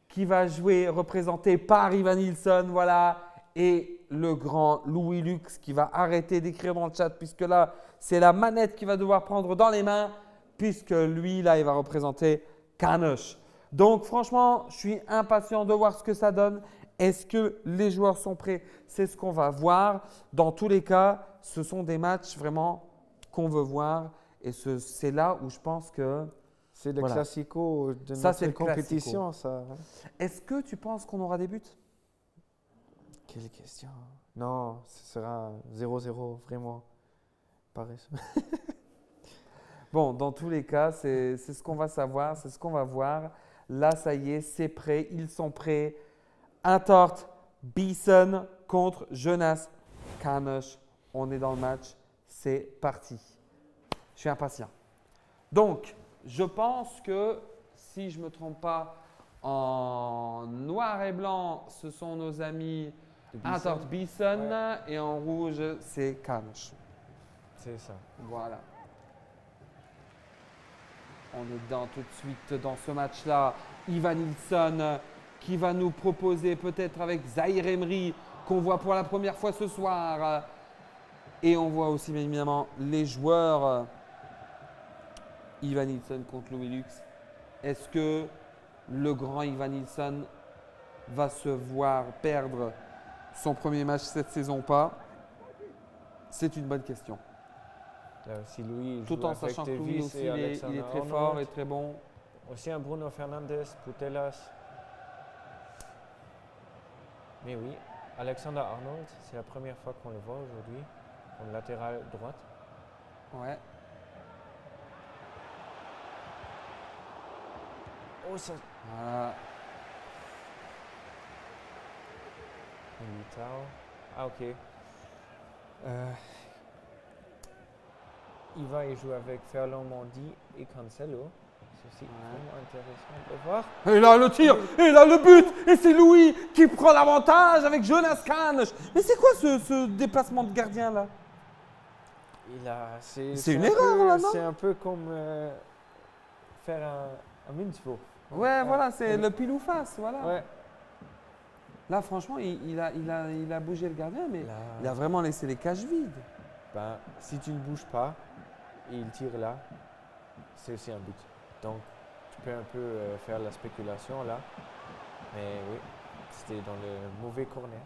qui va jouer représenté par Ivan Nilsson, voilà. et le grand Louis Lux qui va arrêter d'écrire dans le chat puisque là, c'est la manette qu'il va devoir prendre dans les mains puisque lui, là, il va représenter Kanosh. Donc, franchement, je suis impatient de voir ce que ça donne. Est-ce que les joueurs sont prêts? C'est ce qu'on va voir. Dans tous les cas, ce sont des matchs vraiment qu'on veut voir et c'est là où je pense que… C'est le Voilà. classico de Ça, notre c'est le compétition, ça. Est-ce que tu penses qu'on aura des buts? Quelle question. Non, ce sera 0-0, vraiment. Paresseux. Bon, dans tous les cas, c'est ce qu'on va savoir, c'est ce qu'on va voir. Là, ça y est, c'est prêt, ils sont prêts. Antort Beeson contre Jonas Kanosh. On est dans le match, c'est parti. Je suis impatient. Donc, je pense que, si je ne me trompe pas, en noir et blanc, ce sont nos amis Antort Beeson et en rouge, c'est Kanosh. C'est ça. Voilà. On est tout de suite dans ce match-là. Ivan Nilsson qui va nous proposer peut-être avec Zahir Emery qu'on voit pour la première fois ce soir. Et on voit aussi bien évidemment les joueurs. Ivan Nilsson contre Louis Lux. Est-ce que le grand Ivan Nilsson va se voir perdre son premier match cette saison ou pas? C'est une bonne question. Là aussi, Louis Tout joue en avec sachant que Davis Louis aussi, et il est Alexander très Arnold. fort et très bon. Aussi un Bruno Fernandes, Putellas. Mais oui, Alexander Arnold, c'est la première fois qu'on le voit aujourd'hui, comme latéral droite. Ouais. Oh, ça. Voilà. Militao. Ah, ok. Il va y jouer avec Ferland Mendy et Cancelo. C'est aussi vraiment intéressant de voir. Et là le tir, et là le but, et c'est Louis qui prend l'avantage avec Jonas Kanosh. Mais c'est quoi ce déplacement de gardien là? C'est une un erreur, peu- là, non? C'est un peu comme faire un Minzwo. Ouais, voilà, c'est le pile ou face, voilà. Ouais. Là franchement, il a bougé le gardien, mais Là, il a vraiment laissé les cages vides. ben, si tu ne bouges pas et il tire là, c'est aussi un but. Donc, tu peux un peu faire la spéculation là. Mais oui, c'était dans le mauvais corner.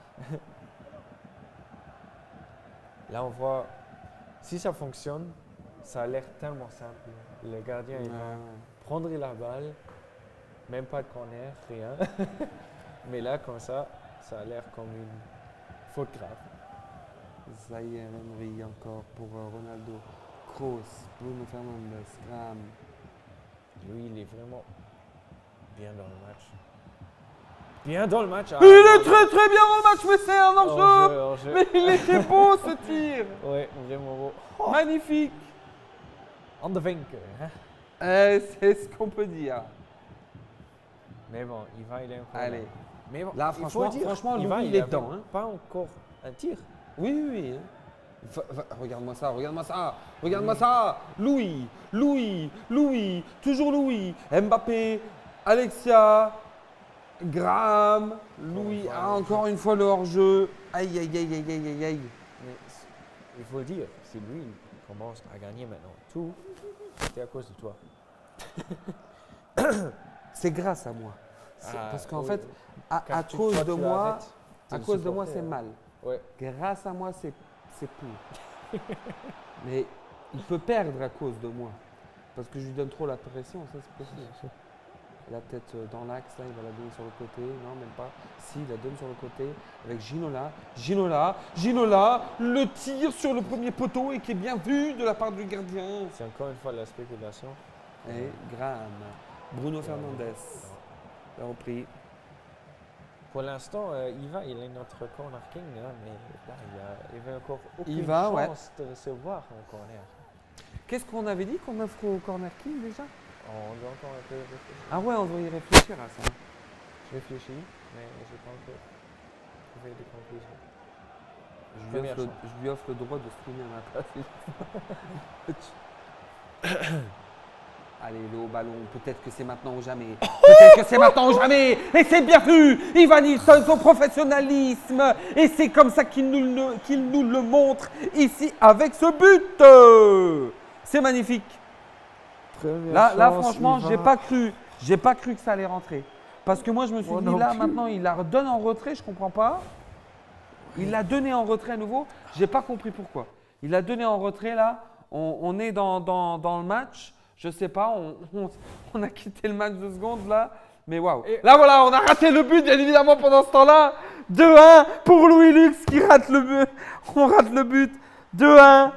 Là, on voit, si ça fonctionne, ça a l'air tellement simple. Le gardien, il va prendre la balle, même pas de corner, rien. Mais là, comme ça a l'air comme une faute grave. Zahir Emery encore pour Ronaldo. Kroos, Bruno Fernandes, Graham. Lui, il est vraiment bien dans le match. Bien dans le match. Ah, Il est très très bien dans le match, mais c'est un enjeu. hors-jeu. Mais il était beau ce tir. Ouais, vraiment beau. Magnifique. On the Vinker. Hein? C'est ce qu'on peut dire. Mais bon, il est encore Allez. là. Mais bon, Là, il faut franchement, dire, Louis, il est avait dedans. Hein. Pas encore un tir. Oui, oui, oui. Regarde-moi ça, regarde-moi ça, regarde-moi ça. Louis, Louis, Louis, toujours Louis. Mbappé, Alexia, Graham, Louis. Voilà. Ah, encore une fois le hors-jeu. Aïe, aïe, aïe, aïe, aïe, aïe, aïe. Mais il faut le dire, si lui il commence à gagner maintenant tout, c'est à cause de toi. C'est grâce à moi. Parce qu'en fait, à Car cause toi, de tu moi, arrêtes de à le cause de moi, supporter, c'est hein. mal. Ouais. Grâce à moi, c'est pour. Mais il peut perdre à cause de moi. Parce que je lui donne trop la pression, ça c'est possible. La tête dans l'axe, là, il va la donner sur le côté. Non, même pas. Si, il la donne sur le côté avec Ginola. Ginola, Ginola, le tir sur le premier poteau et qui est bien vu de la part du gardien. C'est encore une fois la spéculation. Et Graham, Bruno Fernandes, a repris. Pour l'instant, il a notre corner king, hein, mais là, il avait encore aucune Yva, ouais. chance de recevoir un corner. Qu'est-ce qu'on avait dit qu'on offre au corner king déjà? On doit encore un peu réfléchir. Ah ouais, on doit y réfléchir à ça. Je réfléchis, mais je n'ai pas encore trouvé de conclusion. Je lui offre le droit de streamer à ma place. Allez, le haut ballon, peut-être que c'est maintenant ou jamais. Peut-être que c'est maintenant ou jamais. Et c'est bien vu. Ivan Nilsson, son professionnalisme. Et c'est comme ça qu'il nous le montre ici avec ce but. C'est magnifique. Là, franchement, j'ai pas cru que ça allait rentrer. Parce que moi, je me suis dit, là, maintenant, il la redonne en retrait, je comprends pas. Il l'a donné en retrait à nouveau. J'ai pas compris pourquoi. Il l'a donné en retrait, là. On est dans le match. Je sais pas, on a quitté le match 2 secondes, là. Mais waouh. Là, voilà, on a raté le but, bien évidemment, pendant ce temps-là. 2-1 pour Louis Lux qui rate le but. On rate le but. 2-1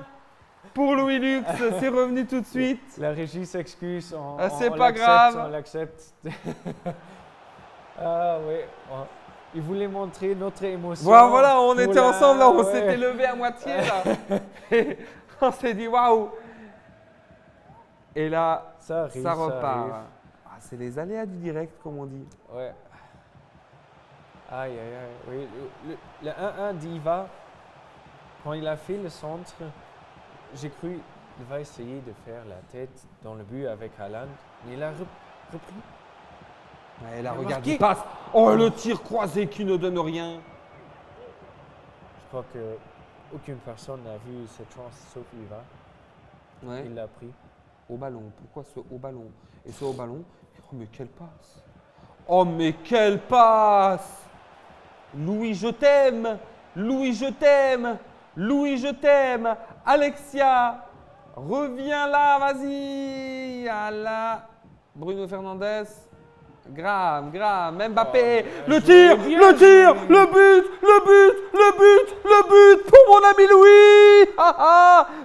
pour Louis Lux. C'est revenu tout de suite. La régie s'excuse. C'est pas grave. On l'accepte. Ah oui. Il voulait montrer notre émotion. Voilà, on était ensemble, là, on s'était levé à moitié, là. Et on s'est dit waouh. Et là, ça repart. Ah, c'est les aléas du direct, comme on dit. Ouais. Aïe, aïe, aïe. Oui, le 1-1 d'Iva, quand il a fait le centre, j'ai cru qu'il va essayer de faire la tête dans le but avec Haaland, mais il a repris. Ouais, là, regarde, il passe. Oh, le tir croisé qui ne donne rien. Je crois qu'aucune personne n'a vu cette chance sauf Iva. Ouais. Il l'a pris. Au ballon. Pourquoi ce haut ballon? Et ce haut ballon, oh mais quelle passe! Oh mais quelle passe! Louis, je t'aime! Louis, je t'aime! Louis, je t'aime! Alexia, reviens là, vas-y! Ah là, Bruno Fernandes. Grave, Mbappé, le tir, le but pour mon ami Louis.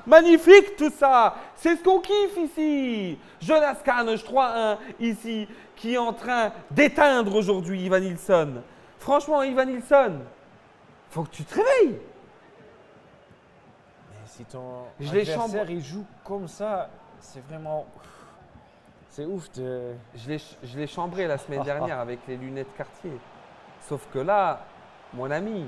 Magnifique tout ça, c'est ce qu'on kiffe ici. Jonas Carnage 3-1 ici, qui est en train d'éteindre aujourd'hui Ivan Nilsson. Franchement, Ivan Nilsson, faut que tu te réveilles. Mais si ton adversaire il joue comme ça, c'est vraiment... C'est ouf de… Je l'ai chambré la semaine dernière avec les lunettes Cartier. Sauf que là, mon ami,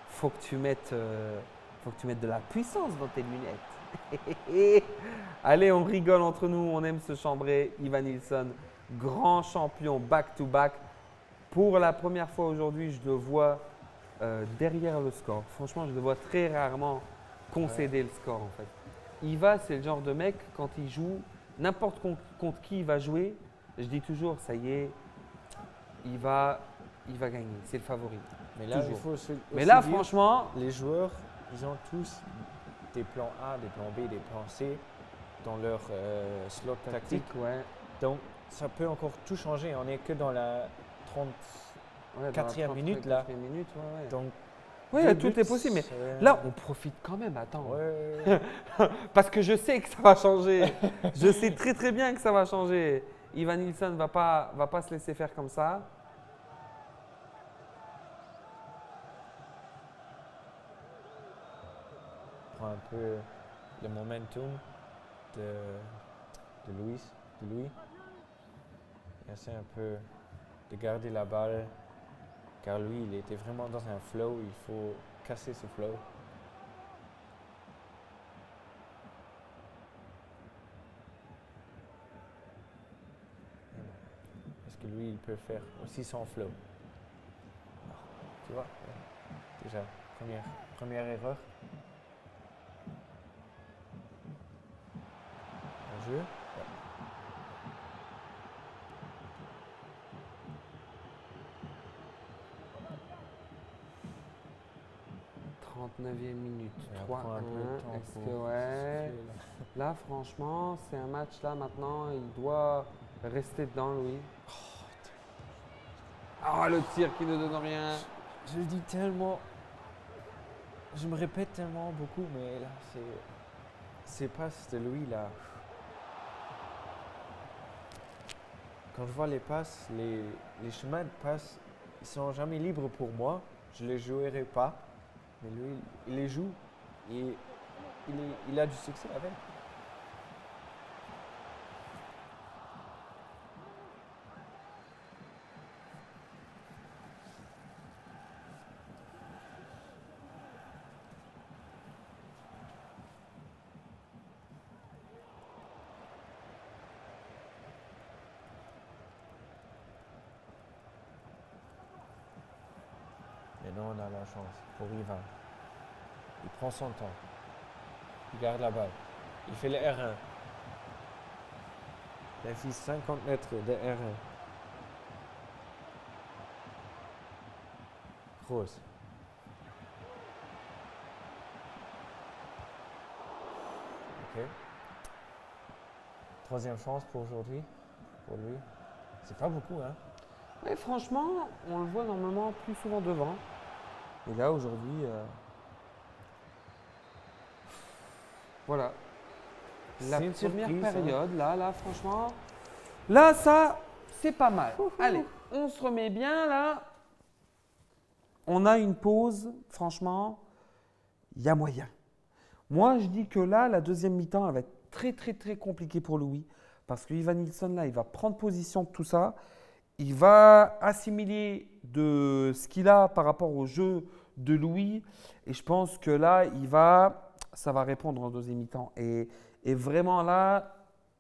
faut que tu mettes de la puissance dans tes lunettes. Allez, on rigole entre nous, on aime se chambrer. Ivan Nilsson, grand champion back-to-back. Pour la première fois aujourd'hui, je le vois derrière le score. Franchement, je le vois très rarement concéder le score en fait. Iva, c'est le genre de mec, quand il joue, n'importe contre qui il va jouer, je dis toujours, ça y est, il va gagner, c'est le favori. Mais là, toujours. il faut aussi Mais là, dire, franchement, les joueurs, ils ont tous des plans A, des plans B, des plans C dans leur slot tactique. Ouais. Donc, ça peut encore tout changer. On n'est que dans la 34e minute là. Minute, ouais. Donc, oui, tout est possible, mais là, on profite quand même. Attends. Ouais. Parce que je sais que ça va changer. Je sais très très bien que ça va changer. Ivan Nilsson ne va pas se laisser faire comme ça. Prend un peu le momentum de Louis. Il essaie un peu de garder la balle. Car lui, il était vraiment dans un flow, il faut casser ce flow. Est-ce que lui, il peut faire aussi son flow? Tu vois, déjà, première erreur. Un jeu. 39e minute, Et on prend un peu de 3-1. temps Est-ce pour que ouais. souffler, là. Là, franchement, c'est un match là maintenant, il doit rester dedans, Louis. Ah, le tir qui ne donne rien. Je le dis tellement, je me répète tellement beaucoup, mais là, c'est passes de Louis là. Quand je vois les passes, les chemins de passes, ils sont jamais libres pour moi. Je les jouerai pas, mais lui, il les joue et il a du succès avec. Maintenant, on a la chance pour Ivan. Il prend son temps. Il garde la balle. Il fait le R1. Il a fait 50 mètres de R1. Rose. Ok. Troisième chance pour aujourd'hui, pour lui. C'est pas beaucoup, hein? Ouais, franchement, on le voit normalement plus souvent devant. Et là, aujourd'hui, voilà. La C'est une première surprise, période, là, franchement. Là, ça, c'est pas mal. Allez, on se remet bien, là. On a une pause, franchement, il y a moyen. Moi, je dis que là, la deuxième mi-temps, elle va être très, très, très compliquée pour Louis. Parce que Ivan Nilsson, là, il va prendre position de tout ça. Il va assimiler de ce qu'il a par rapport au jeu de Louis. Et je pense que là, ça va répondre en deuxième mi-temps. Et vraiment là,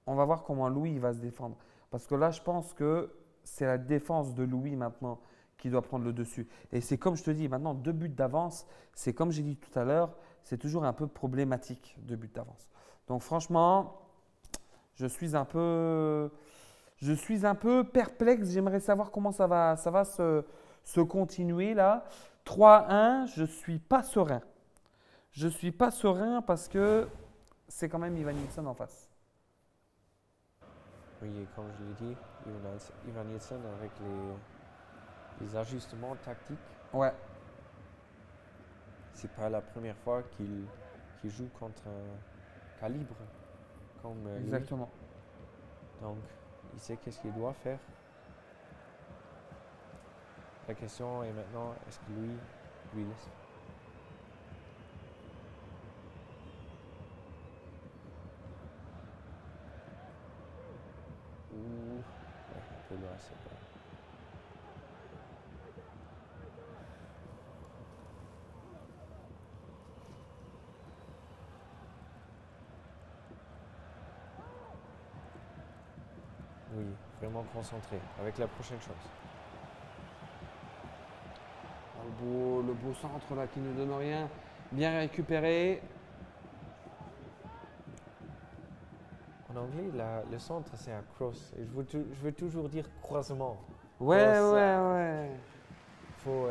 on va voir comment Louis va se défendre. Parce que là, je pense que c'est la défense de Louis maintenant qui doit prendre le dessus. Et c'est comme je te dis, maintenant, 2 buts d'avance, c'est comme j'ai dit tout à l'heure, c'est toujours un peu problématique, 2 buts d'avance. Donc franchement, je suis un peu perplexe. J'aimerais savoir comment ça va se continuer là. 3-1, je ne suis pas serein. Je ne suis pas serein parce que c'est quand même Ivan Nilsson en face. Oui, et comme je l'ai dit, Ivan Nilsson avec les ajustements tactiques, Ouais, c'est pas la première fois qu'il joue contre un calibre comme lui. exactement. Donc, il sait qu'est-ce qu'il doit faire. La question est maintenant, est-ce que lui laisse? Ou ouais, un peu loin, c'est pas. Oui, vraiment concentré avec la prochaine chose. Le beau centre là qui ne donne rien. Bien récupéré. En anglais, le centre, c'est un cross. Et je veux toujours dire croisement. Ouais, Cross, ouais. Faut,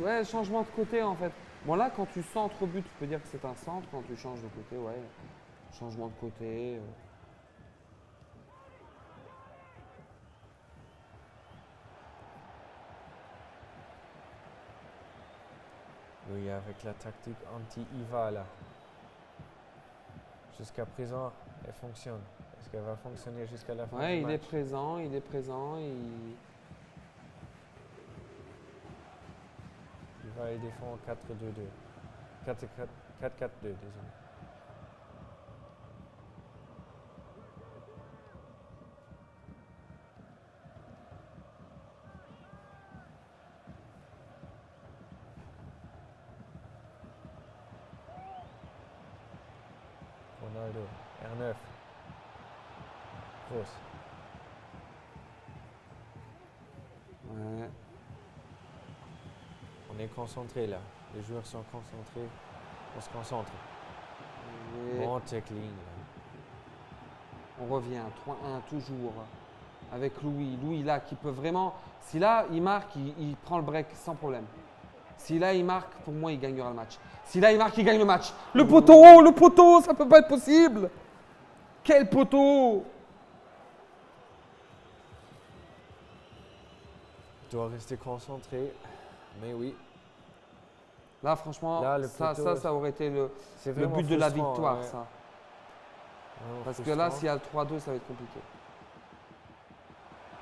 Ouais, changement de côté en fait. Bon là, quand tu centres au but, tu peux dire que c'est un centre. Quand tu changes de côté, ouais. Changement de côté. Oui, avec la tactique anti-IVA là. Jusqu'à présent, elle fonctionne. Est-ce qu'elle va fonctionner jusqu'à la fin Ouais, du il match? est présent. IVA, il défend 4-2-2. 4-4-2, désolé. Ronaldo, R9. Grosse. Ouais. On est concentré là. Les joueurs sont concentrés. On se concentre. Et Bon tackling. Là. on revient. 3-1 toujours. Avec Louis. Louis là qui peut vraiment. Si là il marque, il prend le break sans problème. Si là il marque, pour moi il gagnera le match. Si là il marque, il gagne le match. Le poteau, ça peut pas être possible. Quel poteau! Il doit rester concentré. Mais oui, Là franchement, là, le ça poteau, aurait été le c'est but vraiment de la frustrant, victoire, ouais. ça. Vraiment Parce que frustrant. là, s'il y a le 3-2, ça va être compliqué.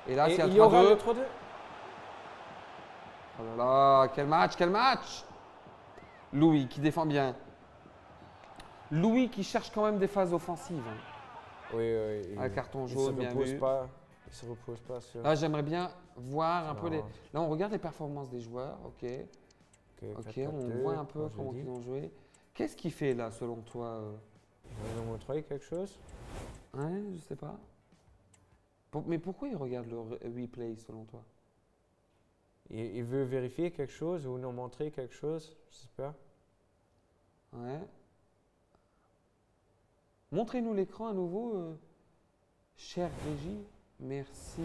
Et là, Et s'il y a il le y aura 3-2. le 3-2. Oh là là, quel match! Louis qui défend bien. Louis qui cherche quand même des phases offensives. Hein. Oui. Un carton Il jaune, se bien repose vu. pas. Il se repose pas sur. Là, j'aimerais bien voir un peu les. Non. Là, on regarde les performances des joueurs. Ok, Ok, on 4-4-2, voit un peu comme je l'ai comment dit. ils ont joué. Qu'est-ce qu'il fait là, selon toi Ils nous montrer quelque chose. Ouais, je sais pas. Mais pourquoi il regarde le replay, selon toi Il veut vérifier quelque chose ou nous montrer quelque chose, je sais pas. Ouais. Montrez-nous l'écran à nouveau, cher régie. Merci.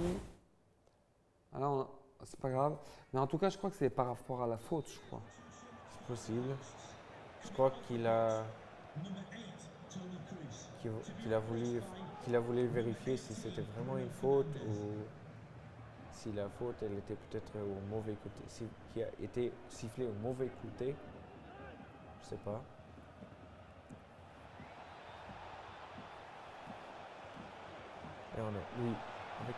Alors, c'est pas grave. Mais en tout cas, je crois que c'est par rapport à la faute, je crois. C'est possible. Je crois qu'il a qu'il a voulu vérifier si c'était vraiment une faute ou si la faute elle était peut-être au mauvais côté, qui a été sifflée au mauvais côté. Je sais pas. Et on a lui avec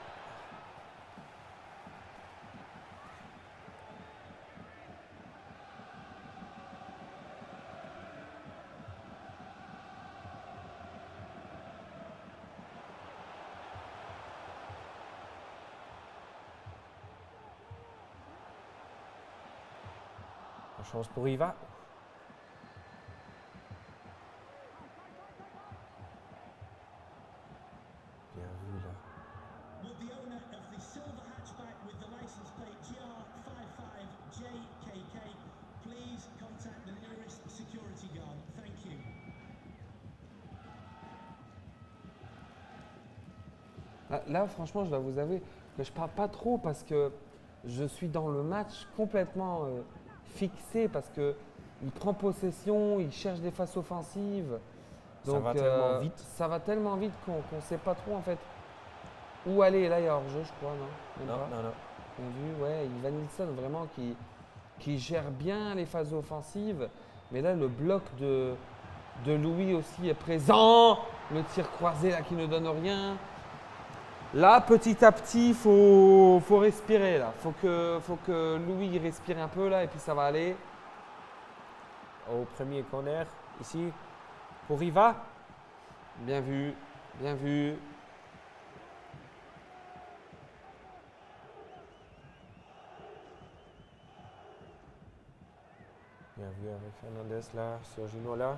la chance pour Riva. Bien vu là. Would the owner of the silver hatchback with the license plate GR55JKK please contact the nearest security guard? Thank you. Là, franchement, je dois vous avouer que je parle pas trop parce que je suis dans le match complètement fixé parce que il prend possession, il cherche des faces offensives. Ça Donc, va tellement vite. Ça va tellement vite qu'on ne sait pas trop en fait où aller. Là, il y a hors-jeu, je crois, non? Même Non, pas. non, non. Bien vu, ouais. Ivan Nilsson vraiment qui gère bien les phases offensives. Mais là, le bloc de Louis aussi est présent. Le tir croisé là qui ne donne rien. Là, petit à petit, il faut respirer. Là. Faut que Louis respire un peu là et puis ça va aller. Au premier corner, ici, pour Riva. Bien vu, bien vu. Bien vu avec Fernandez là, Sergino là.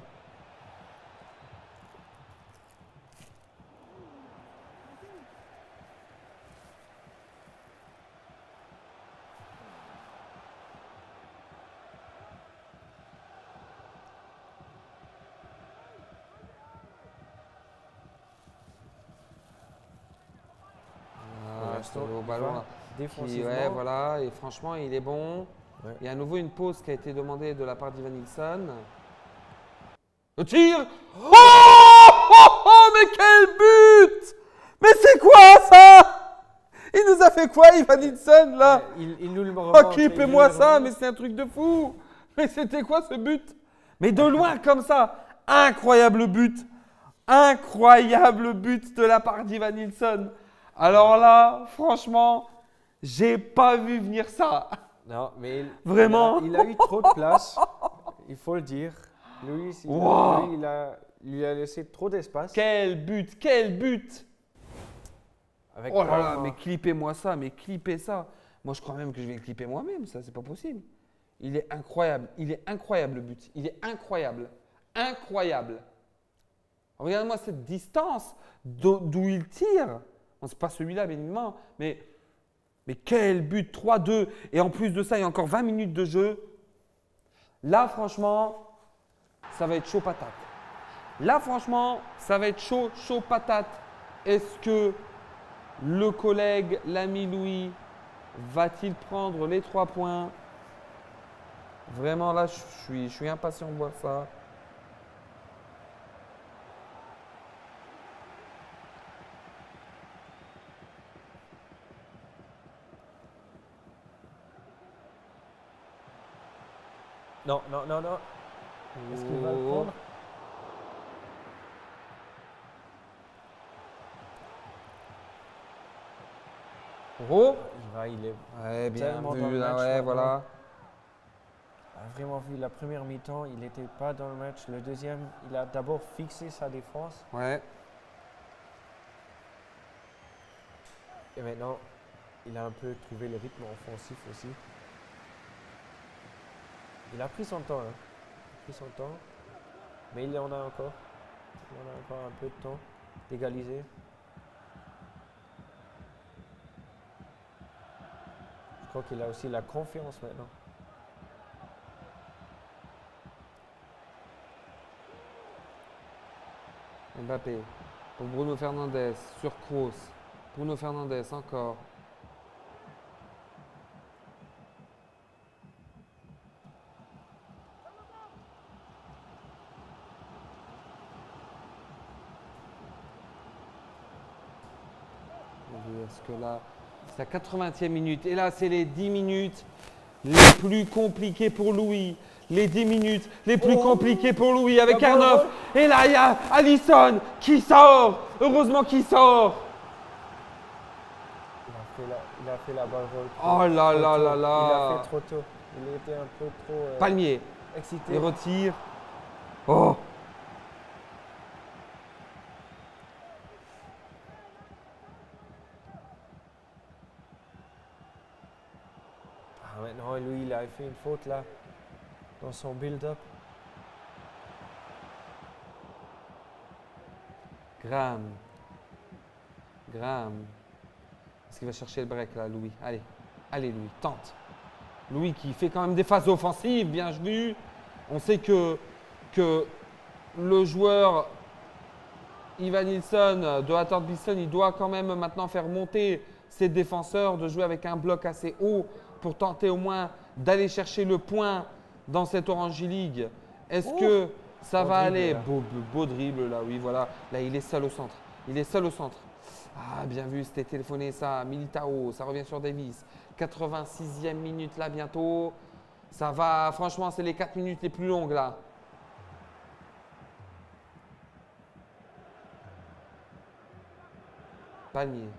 Ah, c'est au ballon là. Défensivement. Ouais, voilà. Et franchement, il est bon. Ouais. Il y a à nouveau une pause qui a été demandée de la part d'Ivan Nilsson. Le tir. Oh, oh, oh, mais quel but! Mais c'est quoi ça? Il nous a fait quoi, Ivan Nilsson là? Il nous le Oh, remonte. clippez-moi ça, mais c'est un truc de fou! Mais c'était quoi ce but? Mais de loin comme ça, incroyable but! Incroyable but de la part d'Ivan Nilsson. Alors là, franchement, j'ai pas vu venir ça. Non, mais Vraiment? il a eu trop de place, il faut le dire. Lui, Wow. il a laissé trop d'espace. Quel but, quel but! Avec Oh là là, Palma. mais clippez-moi ça, mais clippez ça. Moi, je crois même que je vais le clipper moi-même, ça, c'est pas possible. Il est incroyable le but. Il est incroyable, incroyable. Regarde-moi cette distance d'où il tire. Bon, c'est pas celui-là, bien évidemment, mais quel but, 3-2. Et en plus de ça, il y a encore 20 minutes de jeu. Là, franchement, ça va être chaud patate. Là, franchement, ça va être chaud, chaud patate. Est-ce que le collègue, l'ami Louis, va-t-il prendre les 3 points? Vraiment, là, je suis impatient de voir ça. Non, non, non, non. Est-ce qu'il va le prendre? Oh! Il est Ouais, bien tellement vu, dans le là, match ouais, maintenant. voilà. a vraiment vu la première mi-temps, il n'était pas dans le match. Le deuxième, il a d'abord fixé sa défense. Ouais. Et maintenant, il a un peu trouvé le rythme offensif aussi. Il a pris son temps, hein. Il a pris son temps. Mais il en a encore. Il en a encore un peu de temps d'égaliser. Je crois qu'il a aussi la confiance maintenant. Mbappé pour Bruno Fernandes sur Kroos. Bruno Fernandes encore. Est-ce que là, c'est la 80e minute. Et là, c'est les 10 minutes les plus compliquées pour Louis. Les 10 minutes les plus compliquées pour Louis avec R9. Et là, il y a Alisson qui sort. Heureusement qu'il sort. Il a fait la balle roll. Oh là là là Il là. a fait trop tôt. Il était un peu trop Palmier. excité. Il retire. Oh. Ah, maintenant, lui, il a fait une faute là, dans son build-up. Graham. Est-ce qu'il va chercher le break là, Louis? Allez. Allez, Louis, tente. Louis qui fait quand même des phases offensives, bien vu. On sait que le joueur Ivan Nilsson de Hattard Bisson, il doit quand même maintenant faire monter ses défenseurs, de jouer avec un bloc assez haut pour tenter au moins d'aller chercher le point dans cette Orange League. Est-ce que ça va dribble, aller? là. Beau dribble là, oui, voilà. Là, il est seul au centre. Il est seul au centre. Ah, bien vu, c'était téléphoné ça. Militao, ça revient sur Davis. 86e minute là, bientôt. Ça va, franchement, c'est les 4 minutes les plus longues là. Palmier.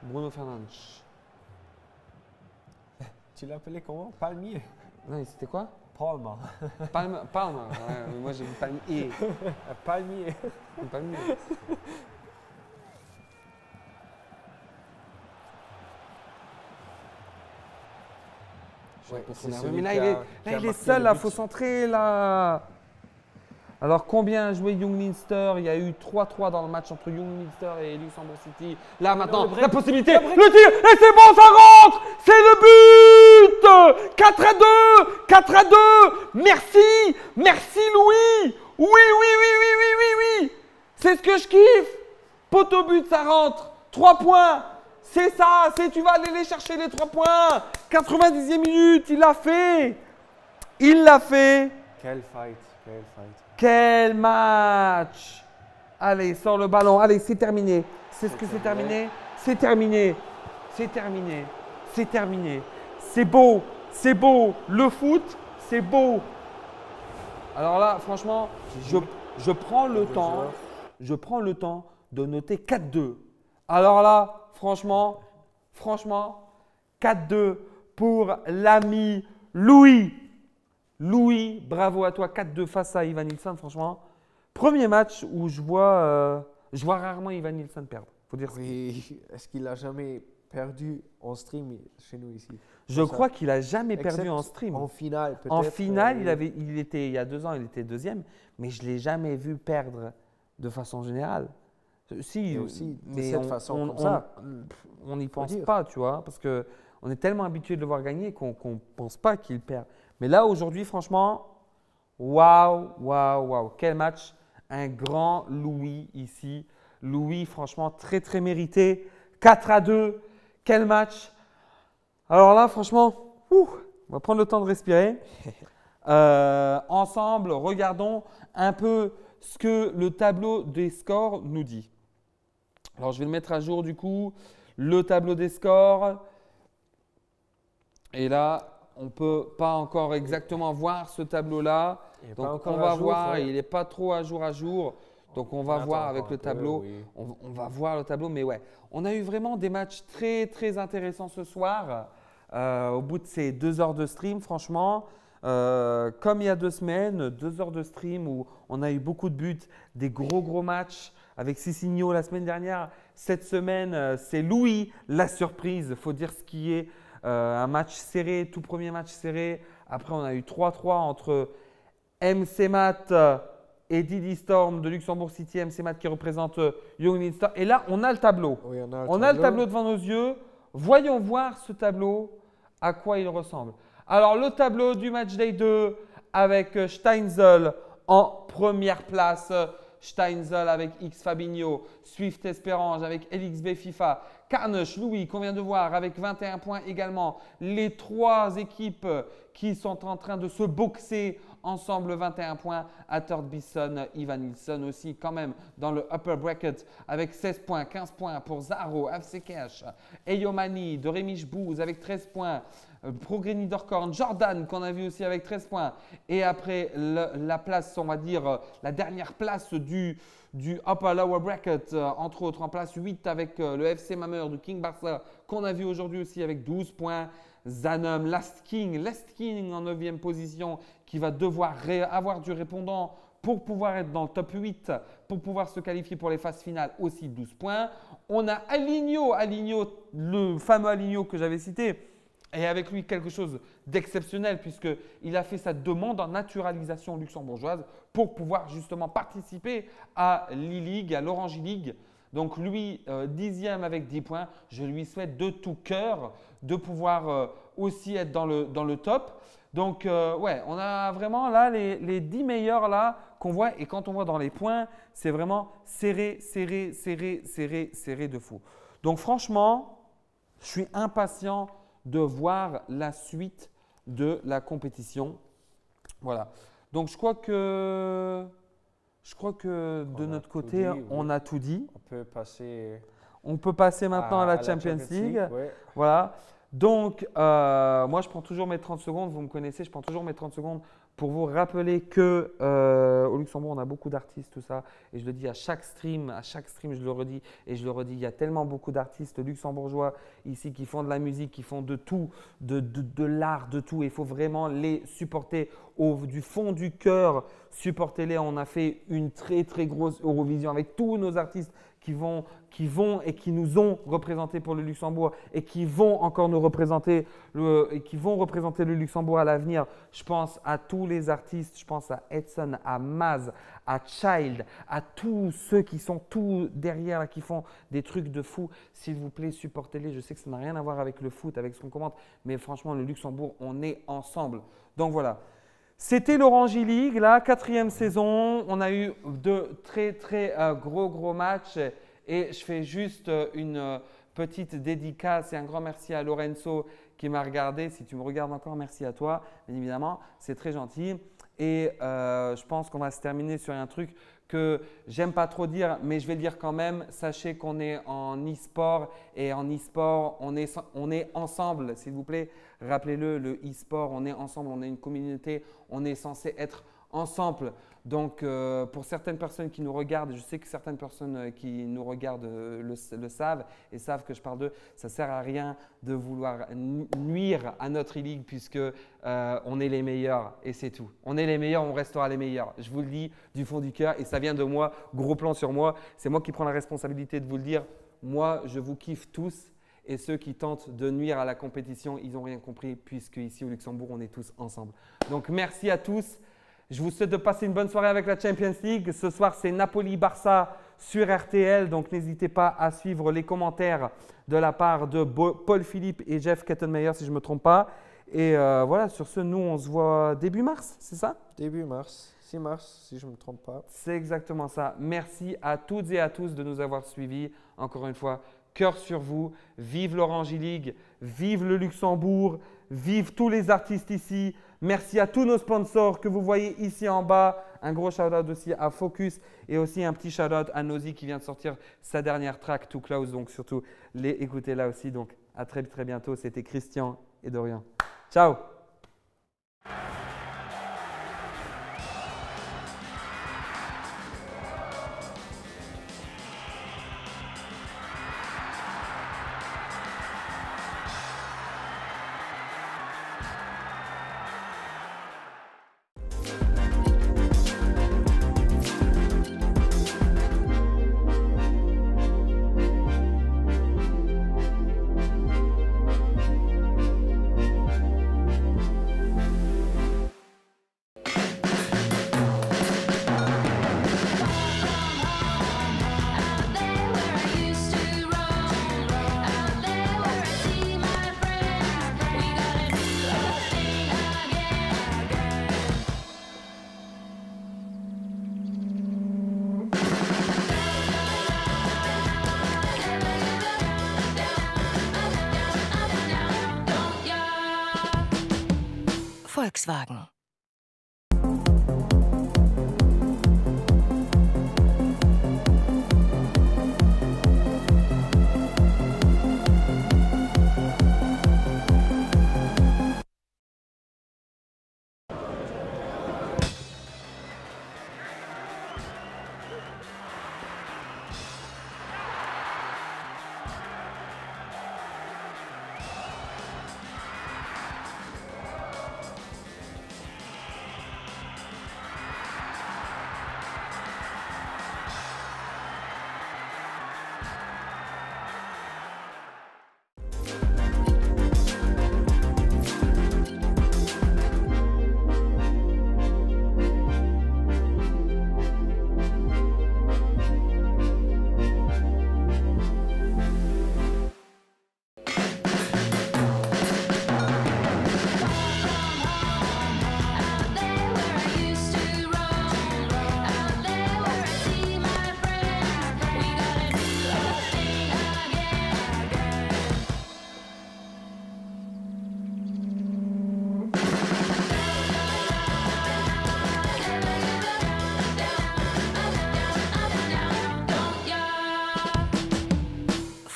Bruno Fernandes. Tu l'appelais comment? Palmier. Non, c'était quoi? Palma. Palme. Ouais, mais moi j'ai vu Palmier. Palmier. Palmier. Ouais, C'est c'est celui mais là, qui il a- est, qui là, a il est marqué seul, le là, but. faut centrer, là. Alors, combien a joué Young Minster? Il y a eu 3-3 dans le match entre Young Minster et Luxembourg City. Là, maintenant, le break. la possibilité, le tir, et c'est bon, ça rentre. C'est le but. 4-2, 4-2. Merci Louis. Oui. C'est ce que je kiffe. Poteau but, ça rentre. 3 points. C'est ça, tu vas aller les chercher les 3 points. 90e minute, il l'a fait. Quel fight. Quel match! Allez, sors le ballon. Allez, c'est terminé. C'est ce que c'est terminé? C'est terminé. C'est beau. Le foot, c'est beau. Alors là, franchement, je prends le temps de noter 4-2. Alors là, franchement, 4-2 pour l'ami Louis. Louis, bravo à toi, 4-2 face à Ivan Nilsson, franchement. Premier match où je vois rarement Ivan Nilsson perdre. Faut dire ça. Oui, est-ce qu'il a jamais perdu en stream chez nous ici? Je crois qu'il a jamais perdu Except en stream. En finale, peut-être. En finale, il était il y a 2 ans, il était deuxième, mais je l'ai jamais vu perdre de façon générale. Si, Et aussi de mais cette façon comme ça. on n'y pense dire. pas, tu vois, parce que on est tellement habitué de le voir gagner qu'on ne pense pas qu'il perd. Mais là, aujourd'hui, franchement, waouh, quel match. Un grand Louis ici. Louis, franchement, très, très mérité. 4-2, quel match. Alors là, franchement, on va prendre le temps de respirer. Ensemble, regardons un peu ce que le tableau des scores nous dit. Alors, je vais le mettre à jour du coup, le tableau des scores. Et là, on ne peut pas encore exactement voir ce tableau-là. Il est Donc, pas encore on à va jour, voir, ouais. il n'est pas trop à jour. Donc, on va attend voir encore avec un le peu, tableau. oui. On va voir le tableau, mais ouais, on a eu vraiment des matchs très, très intéressants ce soir. Au bout de ces 2 heures de stream, franchement, comme il y a 2 semaines, 2 heures de stream où on a eu beaucoup de buts, des gros matchs avec Cicinho la semaine dernière. Cette semaine, c'est Louis, la surprise, il faut dire ce qui est. Un match serré, tout premier match serré. Après, on a eu 3-3 entre MC Mat et Didi Storm de Luxembourg City. MC Mat qui représente Young Minster. Et là, on a le tableau. Oui, On a le tableau devant nos yeux. Voyons voir ce tableau, à quoi il ressemble. Alors, le tableau du match day 2 avec Steinzel en première place. Steinzel avec X Fabinho, Swift Esperange avec LXB FIFA, Carnage Louis qu'on vient de voir avec 21 points également. Les trois équipes qui sont en train de se boxer ensemble 21 points. Third Bison, Ivan Nilsson aussi quand même dans le upper bracket avec 16 points, 15 points pour Zaro, FC Cash, Eyomani de Rémi Bouz avec 13 points. Progreni Dorcorn, Jordan qu'on a vu aussi avec 13 points. Et après la place, on va dire la dernière place du upper lower bracket, entre autres en place 8 avec le FC Mameur du King Barça qu'on a vu aujourd'hui aussi avec 12 points. Zanum, Last King en 9e position qui va devoir avoir du répondant pour pouvoir être dans le top 8, pour pouvoir se qualifier pour les phases finales aussi 12 points. On a Aligno, le fameux Aligno que j'avais cité. Et avec lui, quelque chose d'exceptionnel puisqu'il a fait sa demande en naturalisation luxembourgeoise pour pouvoir justement participer à l'E-League, à l'Orange League. Donc lui, 10e avec 10 points. Je lui souhaite de tout cœur de pouvoir aussi être dans le top. Donc ouais, on a vraiment là les 10 meilleurs là qu'on voit. Et quand on voit dans les points, c'est vraiment serré de fou. Donc franchement, je suis impatient de voir la suite de la compétition. Voilà. Donc, je crois que de notre côté, on a tout dit. On peut passer maintenant à la Champions League. Ouais. Voilà. Donc, moi, je prends toujours mes 30 secondes. Vous me connaissez, je prends toujours mes 30 secondes pour vous rappeler que au Luxembourg, on a beaucoup d'artistes, tout ça. Et je le dis à chaque stream, je le redis et je le redis. Il y a tellement beaucoup d'artistes luxembourgeois ici qui font de la musique, qui font de tout, de l'art, de tout. Il faut vraiment les supporter du fond du cœur. Supportez-les. On a fait une très grosse Eurovision avec tous nos artistes qui vont et qui nous ont représentés pour le Luxembourg et qui vont encore nous représenter le Luxembourg à l'avenir. Je pense à tous les artistes, je pense à Edson, à Maz, à Child, à tous ceux qui sont tout derrière, là, qui font des trucs de fou. S'il vous plaît, supportez-les. Je sais que ça n'a rien à voir avec le foot, avec ce qu'on commente, mais franchement, le Luxembourg, on est ensemble. Donc voilà. C'était l'Orange League, la 4e saison. On a eu de très gros matchs et je fais juste une petite dédicace et un grand merci à Lorenzo qui m'a regardé. Si tu me regardes encore, merci à toi, bien évidemment. C'est très gentil. Et je pense qu'on va se terminer sur un truc que j'aime pas trop dire, mais je vais le dire quand même. Sachez qu'on est en e-sport et en e-sport, on est ensemble, s'il vous plaît. Rappelez-le, le e-sport, on est ensemble, on est une communauté, on est censé être ensemble. Donc, pour certaines personnes qui nous regardent, je sais que certaines personnes qui nous regardent le savent et savent que je parle d'eux. Ça ne sert à rien de vouloir nuire à notre e-league puisque on est les meilleurs et c'est tout. On est les meilleurs, on restera les meilleurs. Je vous le dis du fond du cœur et ça vient de moi, gros plan sur moi. C'est moi qui prends la responsabilité de vous le dire. Moi, je vous kiffe tous. Et ceux qui tentent de nuire à la compétition, ils n'ont rien compris puisque ici au Luxembourg, on est tous ensemble. Donc, merci à tous. Je vous souhaite de passer une bonne soirée avec la Champions League. Ce soir, c'est Napoli-Barça sur RTL. Donc, n'hésitez pas à suivre les commentaires de la part de Paul Philippe et Jeff Kettenmeyer, si je ne me trompe pas. Et voilà, sur ce, nous, on se voit début mars, c'est ça? Début mars, 6 mars, si je ne me trompe pas. C'est exactement ça. Merci à toutes et à tous de nous avoir suivis. Encore une fois, cœur sur vous. Vive l'Orange League, vive le Luxembourg, vive tous les artistes ici. Merci à tous nos sponsors que vous voyez ici en bas. Un gros shout-out aussi à Focus et aussi un petit shout-out à Nosy qui vient de sortir sa dernière track, Too Close. Donc surtout, les écoutez là aussi. Donc à très bientôt. C'était Christian et Dorian. Ciao! Volkswagen.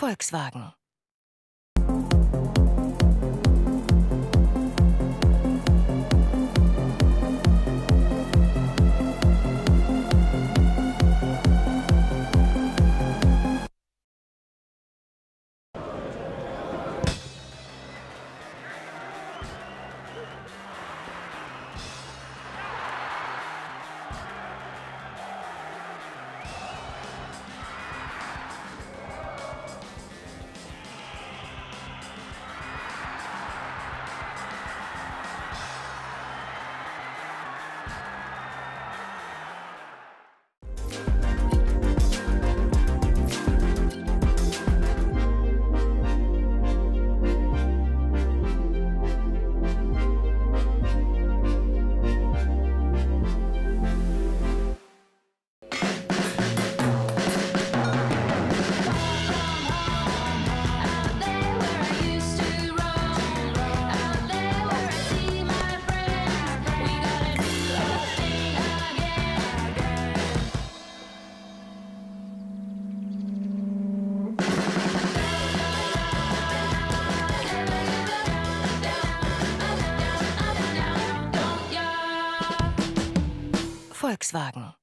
Volkswagen. Volkswagen.